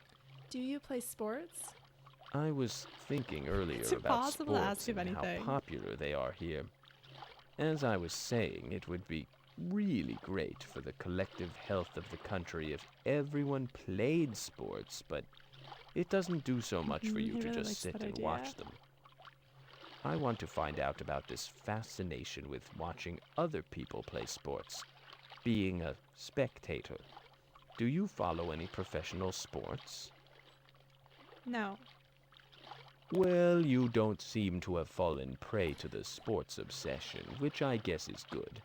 Do you play sports? I was thinking earlier It's about impossible to sports ask him and how anything. popular they are here. As I was saying, it would be really great for the collective health of the country if everyone played sports, but it doesn't do so much for you he to really just likes sit that and idea. watch them. I want to find out about this fascination with watching other people play sports, being a spectator. Do you follow any professional sports? No. Well, you don't seem to have fallen prey to the sports obsession, which I guess is good.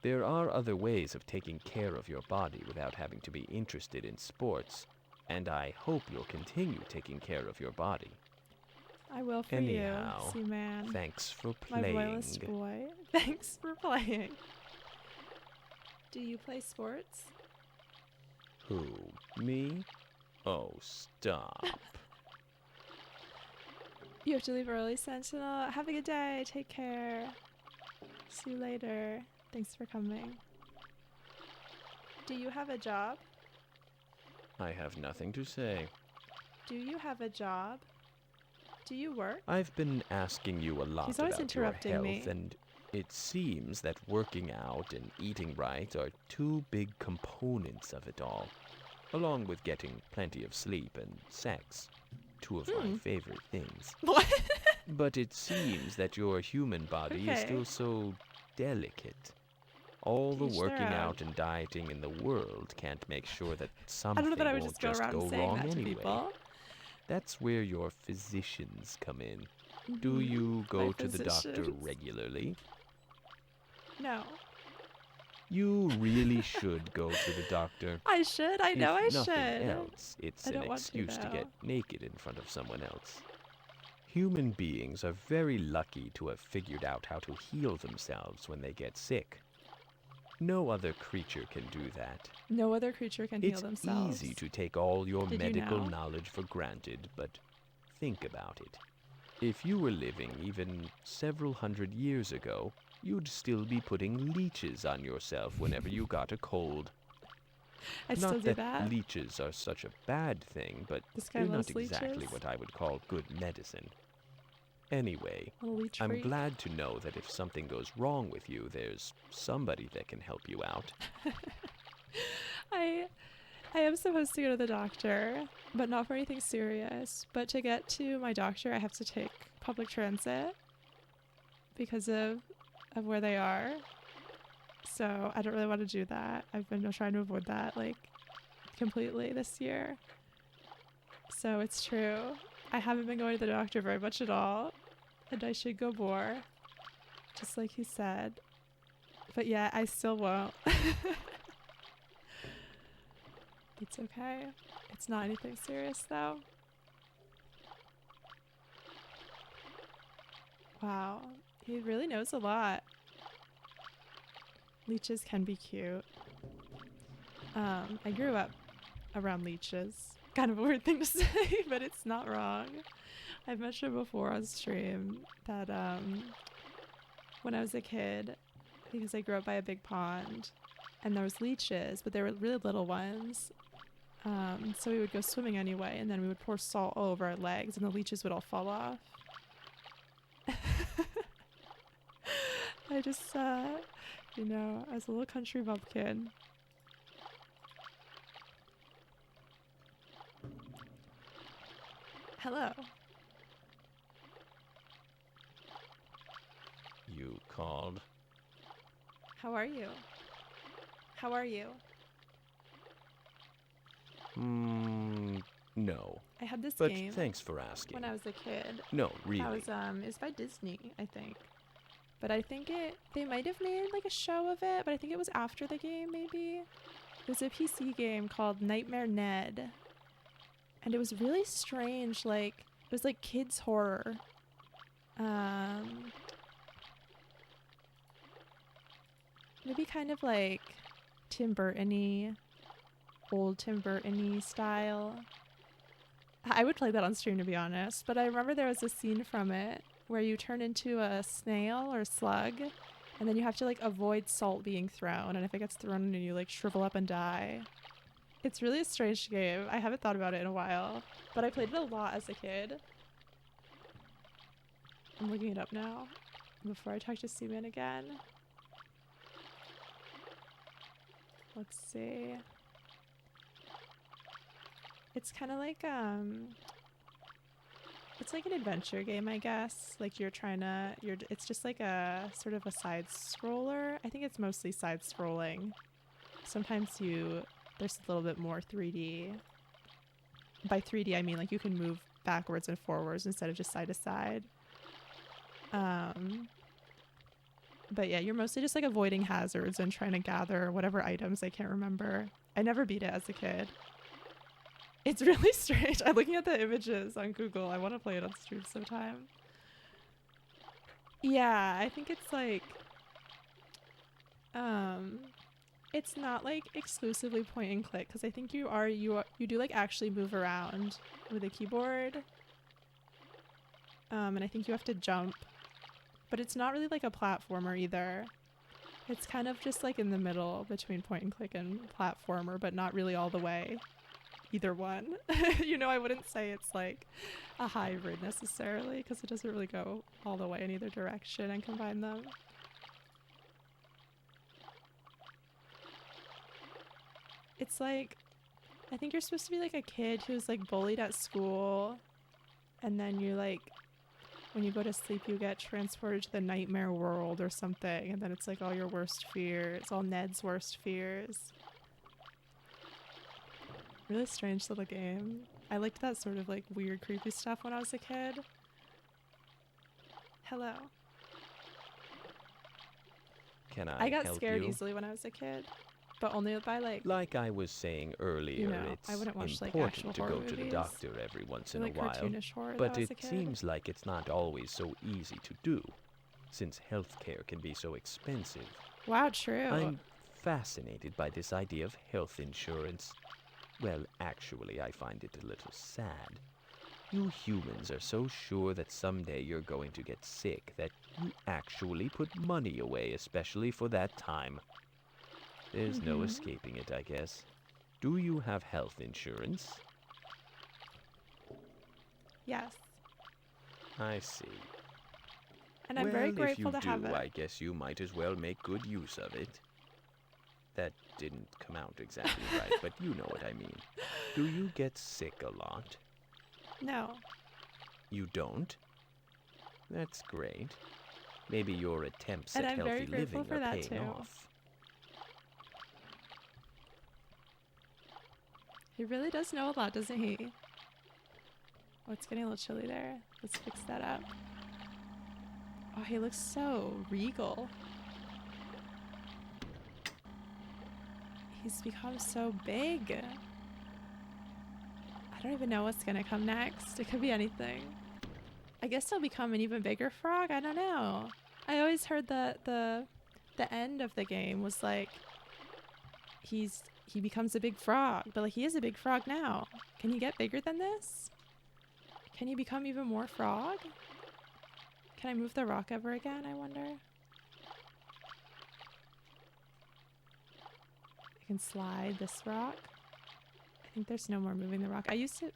There are other ways of taking care of your body without having to be interested in sports, and I hope you'll continue taking care of your body. I will for Anyhow, you, Seaman. Thanks for My playing. royalist boy. Thanks for playing. Do you play sports? Who? Me? Oh, stop. You have to leave early, Sentinel. Have a good day. Take care. See you later. Thanks for coming. Do you have a job? I have nothing to say. Do you have a job? Do you work? I've been asking you a lot He's always about your interrupting health, me. and it seems that working out and eating right are two big components of it all, along with getting plenty of sleep and sex, two of my favorite things. What? But it seems that your human body is Okay. still so delicate. All the Teach their working own. out and dieting in the world can't make sure that I something don't know that I would won't just go around go saying wrong that to anyway. people. That's where your physicians come in. Do you go to the doctor physicians. regularly? No. You really should go to the doctor. I should. I know I If nothing should. else, it's I an don't want to, excuse to get though. naked in front of someone else. Human beings are very lucky to have figured out how to heal themselves when they get sick. No other creature can do that. No other creature can heal It's themselves. easy to take all your Did you medical know? knowledge for granted, but think about it. If you were living even several hundred years ago, you'd still be putting leeches on yourself whenever you got a cold. I still Not do that that. leeches are such a bad thing, but This guy they're loves not exactly leeches. what I would call good medicine. Anyway, Little leech I'm freak. glad to know that if something goes wrong with you, there's somebody that can help you out. I I am supposed to go to the doctor, but not for anything serious. But to get to my doctor, I have to take public transit because of where they are. So I don't really want to do that. I've been trying to avoid that like completely this year. So it's true. I haven't been going to the doctor very much at all, and I should go more, just like he said. But yeah, I still won't. It's okay. It's not anything serious though. Wow, he really knows a lot. Leeches can be cute. I grew up around leeches. Kind of a weird thing to say, but it's not wrong. I've mentioned before on stream that when I was a kid, because I grew up by a big pond, and there was leeches, but they were really little ones. So we would go swimming anyway, and then we would pour salt all over our legs, and the leeches would all fall off. I just, you know, as a little country bumpkin. Hello. You called? How are you? How are you? No. I had this But game thanks for asking. when I was a kid. No, really. That was it was by Disney, I think. But I think they might have made like a show of it, but I think it was after the game maybe. It was a PC game called Nightmare Ned. And it was really strange, like it was like kids horror. Maybe kind of like Tim Burton-y, old Tim Burton-y style. I would play that on stream, to be honest, but I remember there was a scene from it where you turn into a snail or slug, and then you have to like avoid salt being thrown, and if it gets thrown on you, like shrivel up and die. It's really a strange game. I haven't thought about it in a while, but I played it a lot as a kid. I'm looking it up now before I talk to Seaman again. Let's see. It's kind of like it's like an adventure game, I guess. Like it's just like a sort of a side scroller. I think it's mostly side scrolling. Sometimes there's a little bit more 3D. By 3D, I mean like you can move backwards and forwards instead of just side to side. But yeah, you're mostly just like avoiding hazards and trying to gather whatever items. I can't remember. I never beat it as a kid. It's really strange. I'm looking at the images on Google. I want to play it on stream sometime. Yeah, I think it's like it's not like exclusively point and click, because I think you do like actually move around with a keyboard. And I think you have to jump. But it's not really like a platformer either. It's kind of just like in the middle between point and click and platformer, but not really all the way. Either one. You know, I wouldn't say it's like a hybrid necessarily, because it doesn't really go all the way in either direction and combine them. It's like, I think you're supposed to be like a kid who's like bullied at school, and then you like, when you go to sleep, you get transported to the nightmare world or something, and then it's like all your worst fears, all Ned's worst fears. Really strange little game. I liked that sort of like weird, creepy stuff when I was a kid. Hello. Can I got help scared you? easily when I was a kid, but only by like Like I was saying earlier, I wouldn't watch like important actual to horror go to the movies. doctor every once in like a while. cartoonish horror But though, as a it kid. seems like it's not always so easy to do, since healthcare can be so expensive. Wow, true. I'm fascinated by this idea of health insurance. Well, actually, I find it a little sad. You humans are so sure that someday you're going to get sick that you actually put money away, especially for that time. There's no escaping it, I guess. Do you have health insurance? Yes. I see. And I'm very Well, grateful if to you have do, it. I guess you might as well make good use of it. That didn't come out exactly right, but you know what I mean. Do you get sick a lot? No. You don't? That's great. Maybe your attempts And at I'm very healthy grateful living for are that paying too. off. He really does know a lot, doesn't he? Oh, it's getting a little chilly there. Let's fix that up. Oh, he looks so regal. He's become so big. I don't even know what's gonna come next. It could be anything. I guess he'll become an even bigger frog. I don't know. I always heard that the end of the game was like he becomes a big frog, but like he is a big frog now. Can he get bigger than this? Can he become even more frog? Can I move the rock ever again, I wonder? I can slide this rock. I think there's no more moving the rock. I used to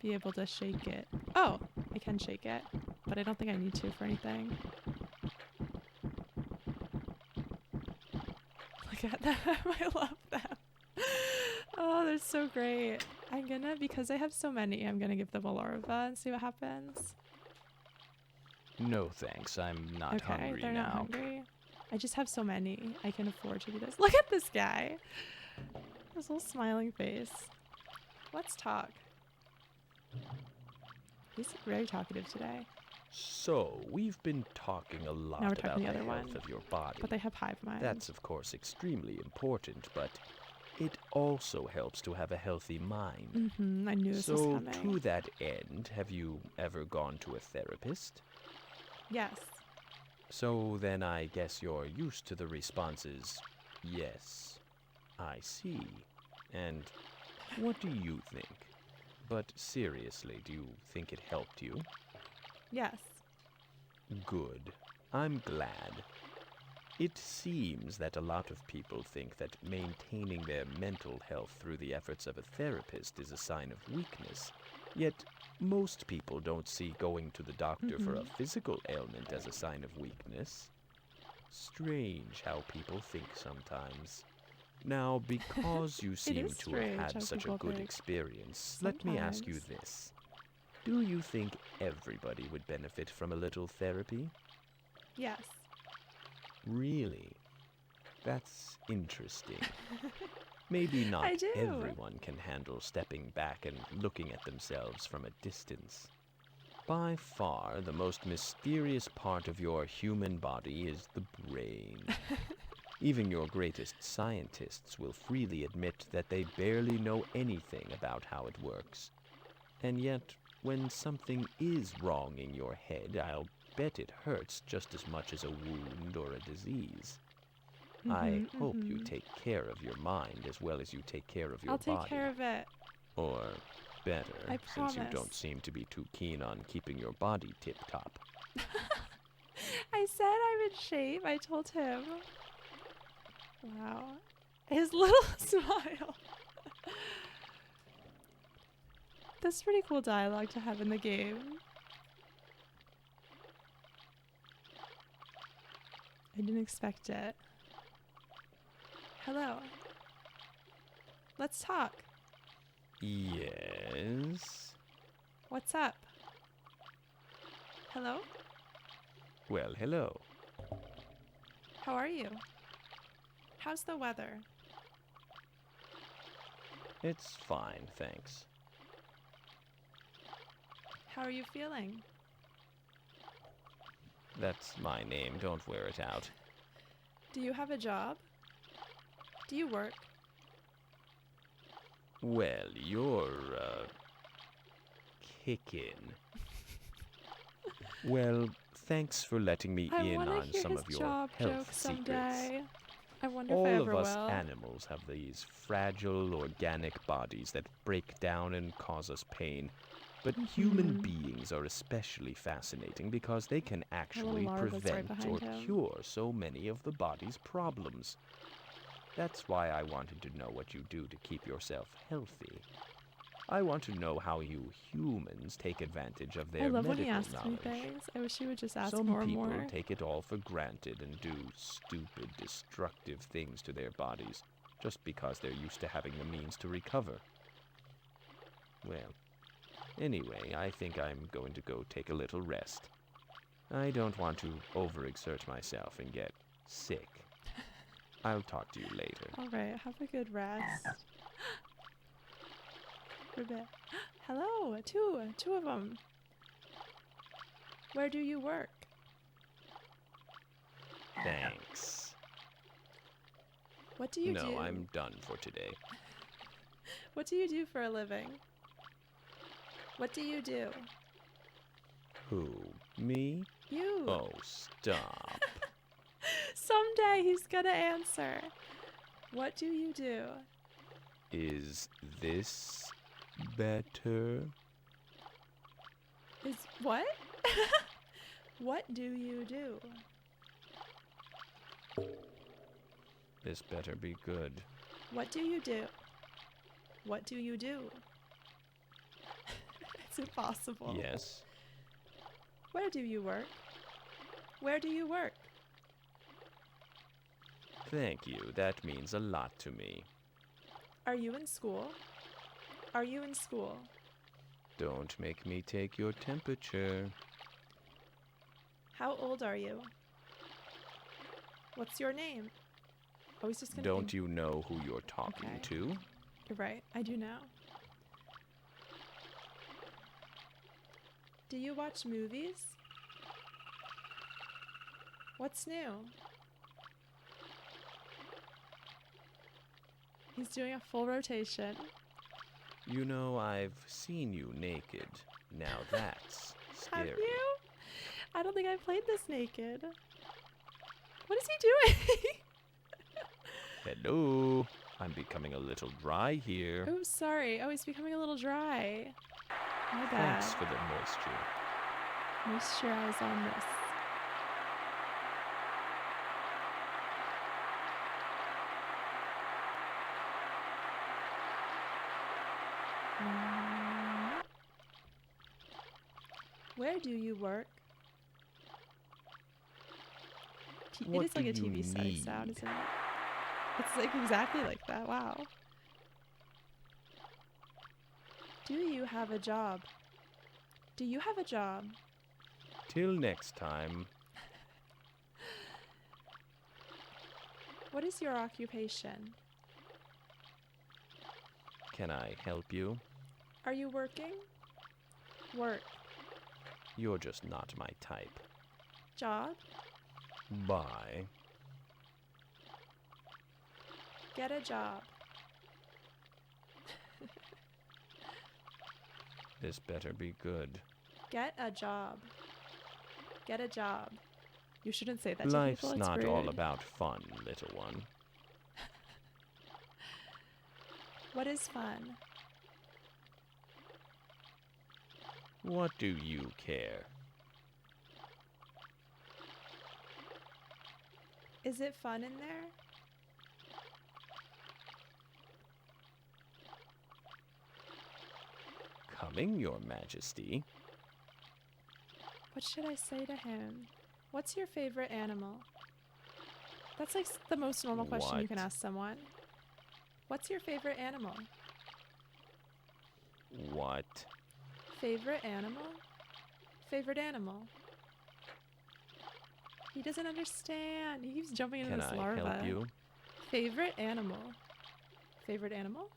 be able to shake it. Oh, I can shake it, but I don't think I need to for anything. Look at them. I love them. Oh, they're so great. Because I have so many, I'm gonna give them a larva and see what happens. No thanks, I'm not Okay, hungry they're now. not hungry. I just have so many. I can afford to do this. Look at this guy. His little smiling face. Let's talk. He's very talkative today. So, we've been talking a lot Now we're about talking the the other health one. of your body. But they have hive minds. That's, of course, extremely important, but it also helps to have a healthy mind. I knew this was So, coming. to that end, have you ever gone to a therapist? Yes. So then I guess you're used to the responses, yes, I see. And what do you think? But seriously, do you think it helped you? Yes. Good. I'm glad. It seems that a lot of people think that maintaining their mental health through the efforts of a therapist is a sign of weakness. Yet, most people don't see going to the doctor for a physical ailment as a sign of weakness. Strange how people think sometimes. Now, because you seem is to have strange had how such a people good think. experience, let me ask you Sometimes. this. Do you think everybody would benefit from a little therapy? Yes. Really? That's interesting. Maybe not I do. everyone can handle stepping back and looking at themselves from a distance. By far, the most mysterious part of your human body is the brain. Even your greatest scientists will freely admit that they barely know anything about how it works. And yet, when something is wrong in your head, I'll bet it hurts just as much as a wound or a disease. I hope you take care of your mind as well as you take care of your I'll body. take care of it. Or better, I since you promise. don't seem to be too keen on keeping your body tip-top. I said I'm in shape. I told him. Wow. His little smile. That's pretty cool dialogue to have in the game. I didn't expect it. Hello. Let's talk. Yes? What's up? Hello? Well, hello. How are you? How's the weather? It's fine, thanks. How are you feeling? That's my name, don't wear it out. Do you have a job? Do you work? Well, you're, kickin'. Well, thanks for letting me I in want on to hear some his of your job health joke secrets. someday. I wonder All if I of ever us will. animals have these fragile organic bodies that break down and cause us pain. But human beings are especially fascinating because they can actually larva's right prevent behind or him. cure so many of the body's problems. That's why I wanted to know what you do to keep yourself healthy. I want to know how you humans take advantage of their I love when he medical asks me knowledge. things. I wish he would just ask Some more and people more. take it all for granted and do stupid, destructive things to their bodies just because they're used to having the means to recover. Well, anyway, I think I'm going to go take a little rest. I don't want to overexert myself and get sick. I'll talk to you later. All right, have a good rest. Ribbit. Hello, two of them. Where do you work? Thanks. What do you do? No, I'm done for today. What do you do for a living? What do you do? Who? Me? You. Oh, stop. Someday he's gonna answer. What do you do? Is this better? Is what? What do you do? This better be good. What do you do? What do you do? It's impossible. Yes? Where do you work? Where do you work? Thank you. That means a lot to me. Are you in school? Are you in school? Don't make me take your temperature. How old are you? What's your name? Oh, he's just gonna. Don't you know who you're talking Okay. to? You're right. I do now. Do you watch movies? What's new? He's doing a full rotation. You know, I've seen you naked. Now that's scary. Have you? I don't think I played this naked. What is he doing? Hello. I'm becoming a little dry here. Oh, sorry. Oh, he's becoming a little dry. My bad. Thanks for the moisture. Moisturize on this. Where do you work? It What is like a do you TV side need? sound, isn't it? It's like exactly like that. Wow. Do you have a job? Do you have a job? Till next time. What is your occupation? Can I help you? Are you working? Work. You're just not my type. Job? Bye. Get a job. This better be good. Get a job. Get a job. You shouldn't say that to Life's people. It's not rude. all about fun, little one. What is fun? What do you care? Is it fun in there? Coming, Your Majesty. What should I say to him? What's your favorite animal? That's like the most normal question you can What? ask someone. What's your favorite animal? What? Favorite animal? Favorite animal. He doesn't understand. He keeps jumping into Can this I larva. help you? Favorite animal. Favorite animal?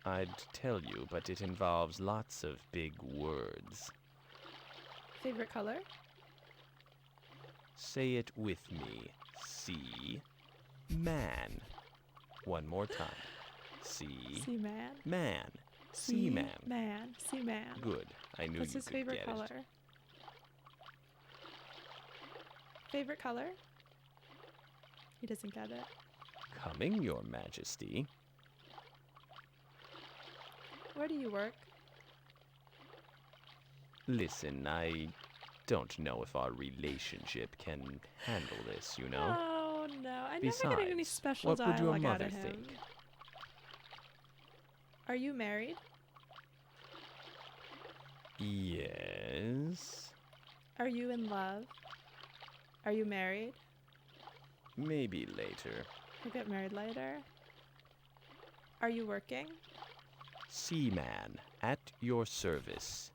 I'd tell you, but it involves lots of big words. Favorite color? Say it with me. See? Man. One more time. See? Seaman. Man. Seaman. Man. Seaman. Good. I knew What's you his could favorite get color? it. Favorite color? He doesn't get it. Coming, Your Majesty. Where do you work? Listen, I don't know if our relationship can handle this, you know? Oh no, I'm never getting any Besides, special what would dialogue your out mother of him. think? Are you married? Yes. Are you in love? Are you married? Maybe later. You'll get married later. Are you working? Seaman, at your service.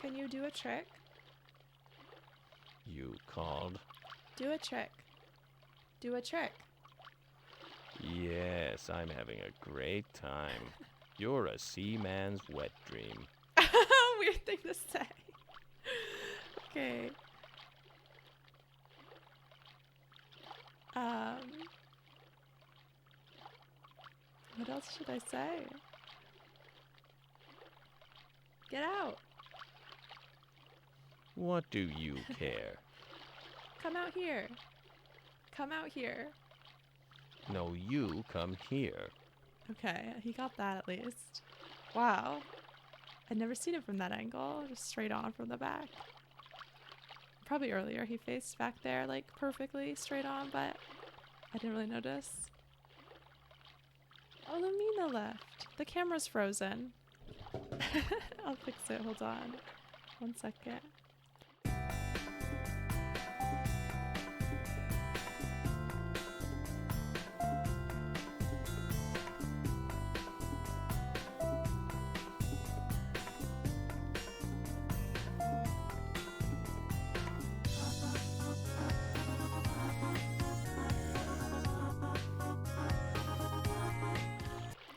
Can you do a trick? You called? Do a trick. Do a trick. Yes, I'm having a great time. You're a seaman's wet dream. Weird thing to say. Okay. What else should I say? Get out. What do you care? Come out here. Come out here. No, you come here. Okay, he got that at least. Wow. I'd never seen it from that angle, just straight on from the back. Probably earlier he faced back there like perfectly straight on, but I didn't really notice. Oh, Lumina left. The camera's frozen. I'll fix it, hold on. 1 second.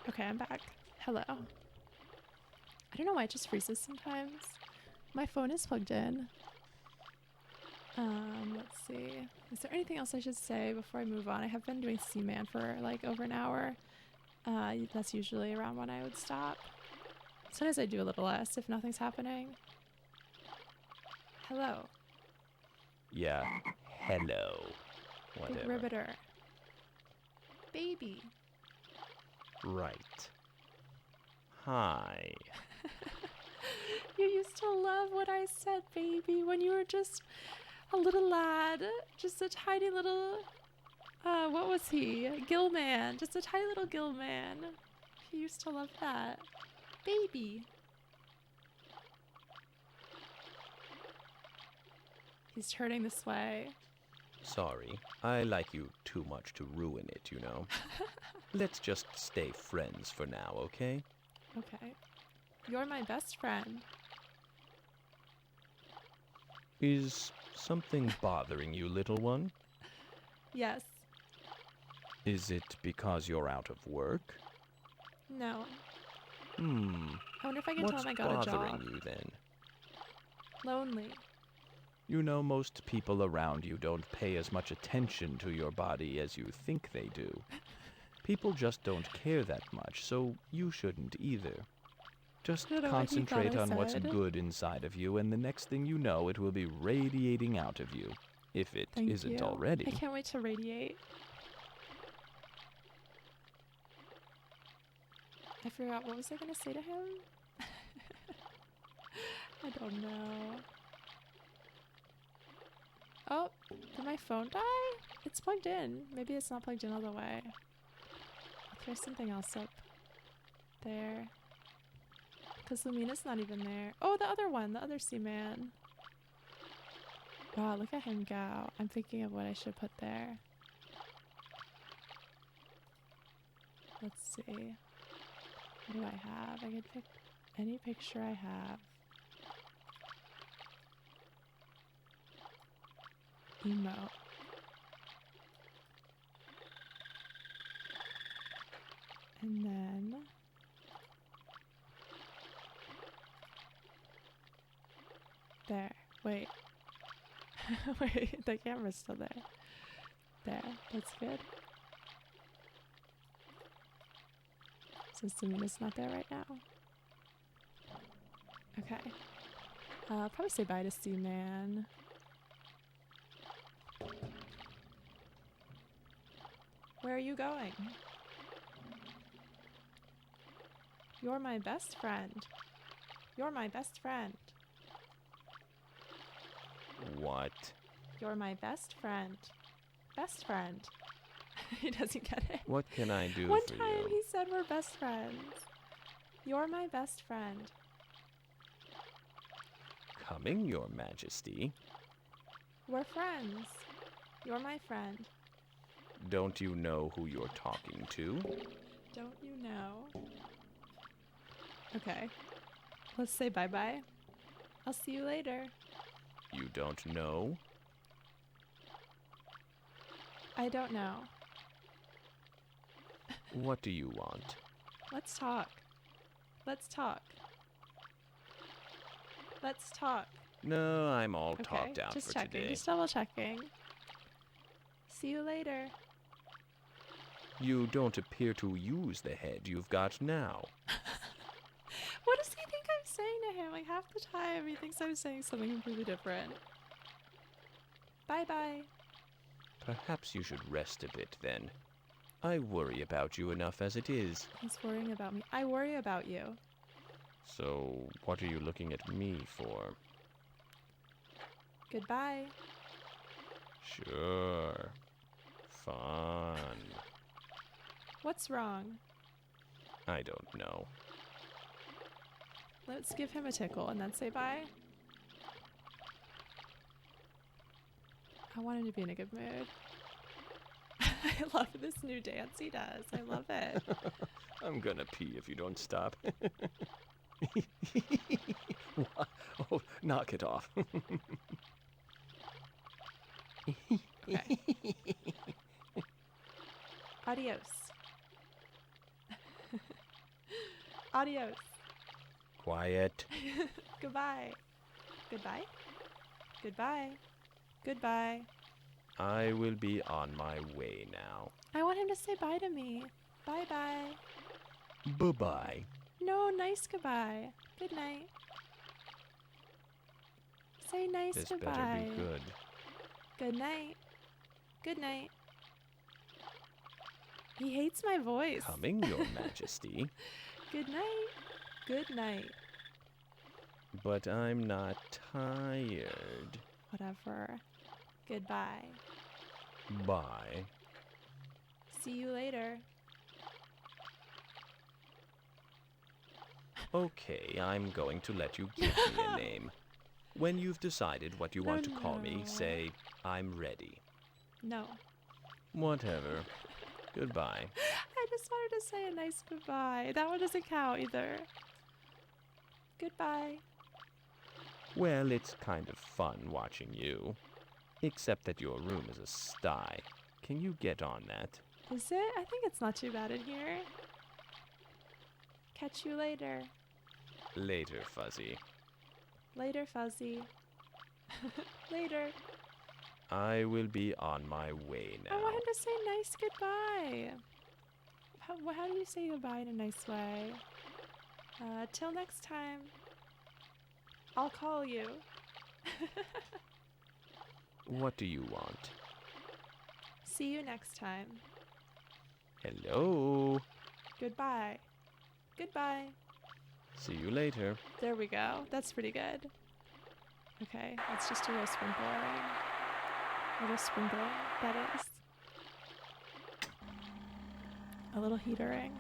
Okay, I'm back. Hello. I don't know why it just freezes sometimes. My phone is plugged in. Let's see. Is there anything else I should say before I move on? I have been doing Seaman for like over an hour. That's usually around when I would stop. Sometimes I do a little less if nothing's happening. Hello. Yeah, hello. Big Whatever. Riveter. Baby. Right. Hi. You used to love what I said, baby, when you were just a little lad. Just a tiny little, what was he? Gill man. Just a tiny little gill man. You used to love that. Baby. He's turning this way. Sorry, I like you too much to ruin it, you know. Let's just stay friends for now, okay? Okay. You're my best friend. Is something bothering you, little one? Yes. Is it because you're out of work? No. I I wonder if I can tell What's him I got a bothering job. you then? Lonely. You know, most people around you don't pay as much attention to your body as you think they do. People just don't care that much, so you shouldn't either. Just I don't know what he thought concentrate I on what's said. good inside of you, and the next thing you know, it will be radiating out of you. If it Thank isn't you. already. I can't wait to radiate. I forgot, what was I going to say to him? I don't know. Oh, did my phone die? It's plugged in. Maybe it's not plugged in all the way. I'll throw something else up there. Because Lumina's not even there. Oh, the other one, the other Seaman. Wow, look at him go. I'm thinking of what I should put there. Let's see. What do I have? I could pick any picture I have. Emote. And then there. Wait. Wait, the camera's still there. There. That's good. Since Lumina's not there right now. Okay. I'll probably say bye to Seaman. Where are you going? You're my best friend. You're my best friend. What? You're my best friend. Best friend. He doesn't get it. What can I do One for time you? he said we're best friends. You're my best friend. Coming, Your Majesty. We're friends. You're my friend. Don't you know who you're talking to? Don't you know? Okay. Let's say bye-bye. I'll see you later. You don't know? I don't know. What do you want? Let's talk. Let's talk. Let's talk. No, I'm all Okay, talked out just for checking. today. Just double checking. See you later. You don't appear to use the head you've got now. What does he think I'm saying to him? Like half the time he thinks I'm saying something completely different. Bye-bye. Perhaps you should rest a bit then. I worry about you enough as it is. He's worrying about me. I worry about you. So, what are you looking at me for? Goodbye. Sure. Fun. What's wrong? I don't know. Let's give him a tickle and then say bye. I want him to be in a good mood. I love this new dance he does. I love it. I'm gonna pee if you don't stop. What? Oh, knock it off. Okay. Adios. Adios. Quiet. Goodbye. Goodbye. Goodbye. Goodbye. I will be on my way now. I want him to say bye to me. Bye-bye. Bye-bye. No, nice goodbye. Good night. Say nice This goodbye. better be good. Good night. Good night. He hates my voice. Coming, Your Majesty. Good night. Good night. But I'm not tired. Whatever. Goodbye. Bye. See you later. Okay, I'm going to let you give me a name. When you've decided what you want to call me, no. say, I'm ready. No. Whatever. Goodbye. I just wanted to say a nice goodbye. That one doesn't count either. Goodbye. Well, it's kind of fun watching you. Except that your room is a sty. Can you get on that? Is it? I think it's not too bad in here. Catch you later. Later, Fuzzy. Later, Fuzzy. Later. I will be on my way I now. want him to say nice goodbye. How do you say goodbye in a nice way? Till next time. I'll call you. What do you want? See you next time. Hello? Goodbye. Goodbye. See you later. There we go. That's pretty good. Okay, let's just do a little sprinkling. A little sprinkling, that is. A little heatering.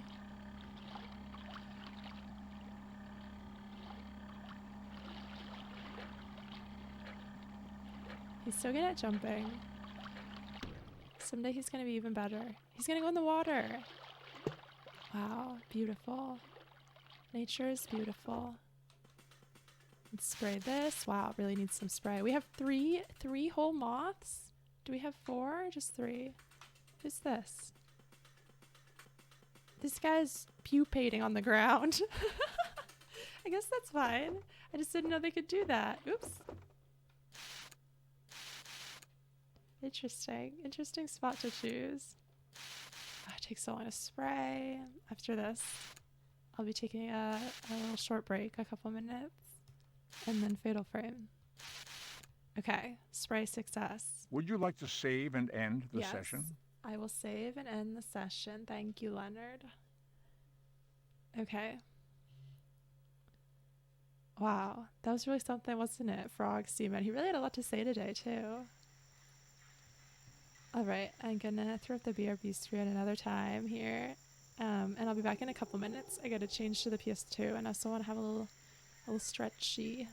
He's so good at jumping. Someday he's gonna be even better. He's gonna go in the water. Wow, beautiful. Nature is beautiful. Let's spray this. Wow, it really needs some spray. We have three whole moths. Do we have 4 or just 3? Who's this? This guy's pupating on the ground. I guess that's fine. I just didn't know they could do that. Oops. Interesting. Interesting spot to choose. Oh, it takes so long to spray. After this, I'll be taking a little short break, a couple minutes, and then fatal frame. Okay, spray success. Would you like to save and end the Yes, session? I will save and end the session. Thank you, Leonard. Okay. Wow, that was really something, wasn't it? Frog Seaman. He really had a lot to say today, too. Alright, I'm gonna throw up the BRB screen another time here. And I'll be back in a couple minutes. I gotta change to the PS2 and I still wanna have a little stretchy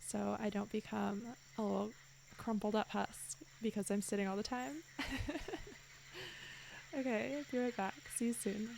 so I don't become a little crumpled up husk because I'm sitting all the time. Okay, be right back. See you soon.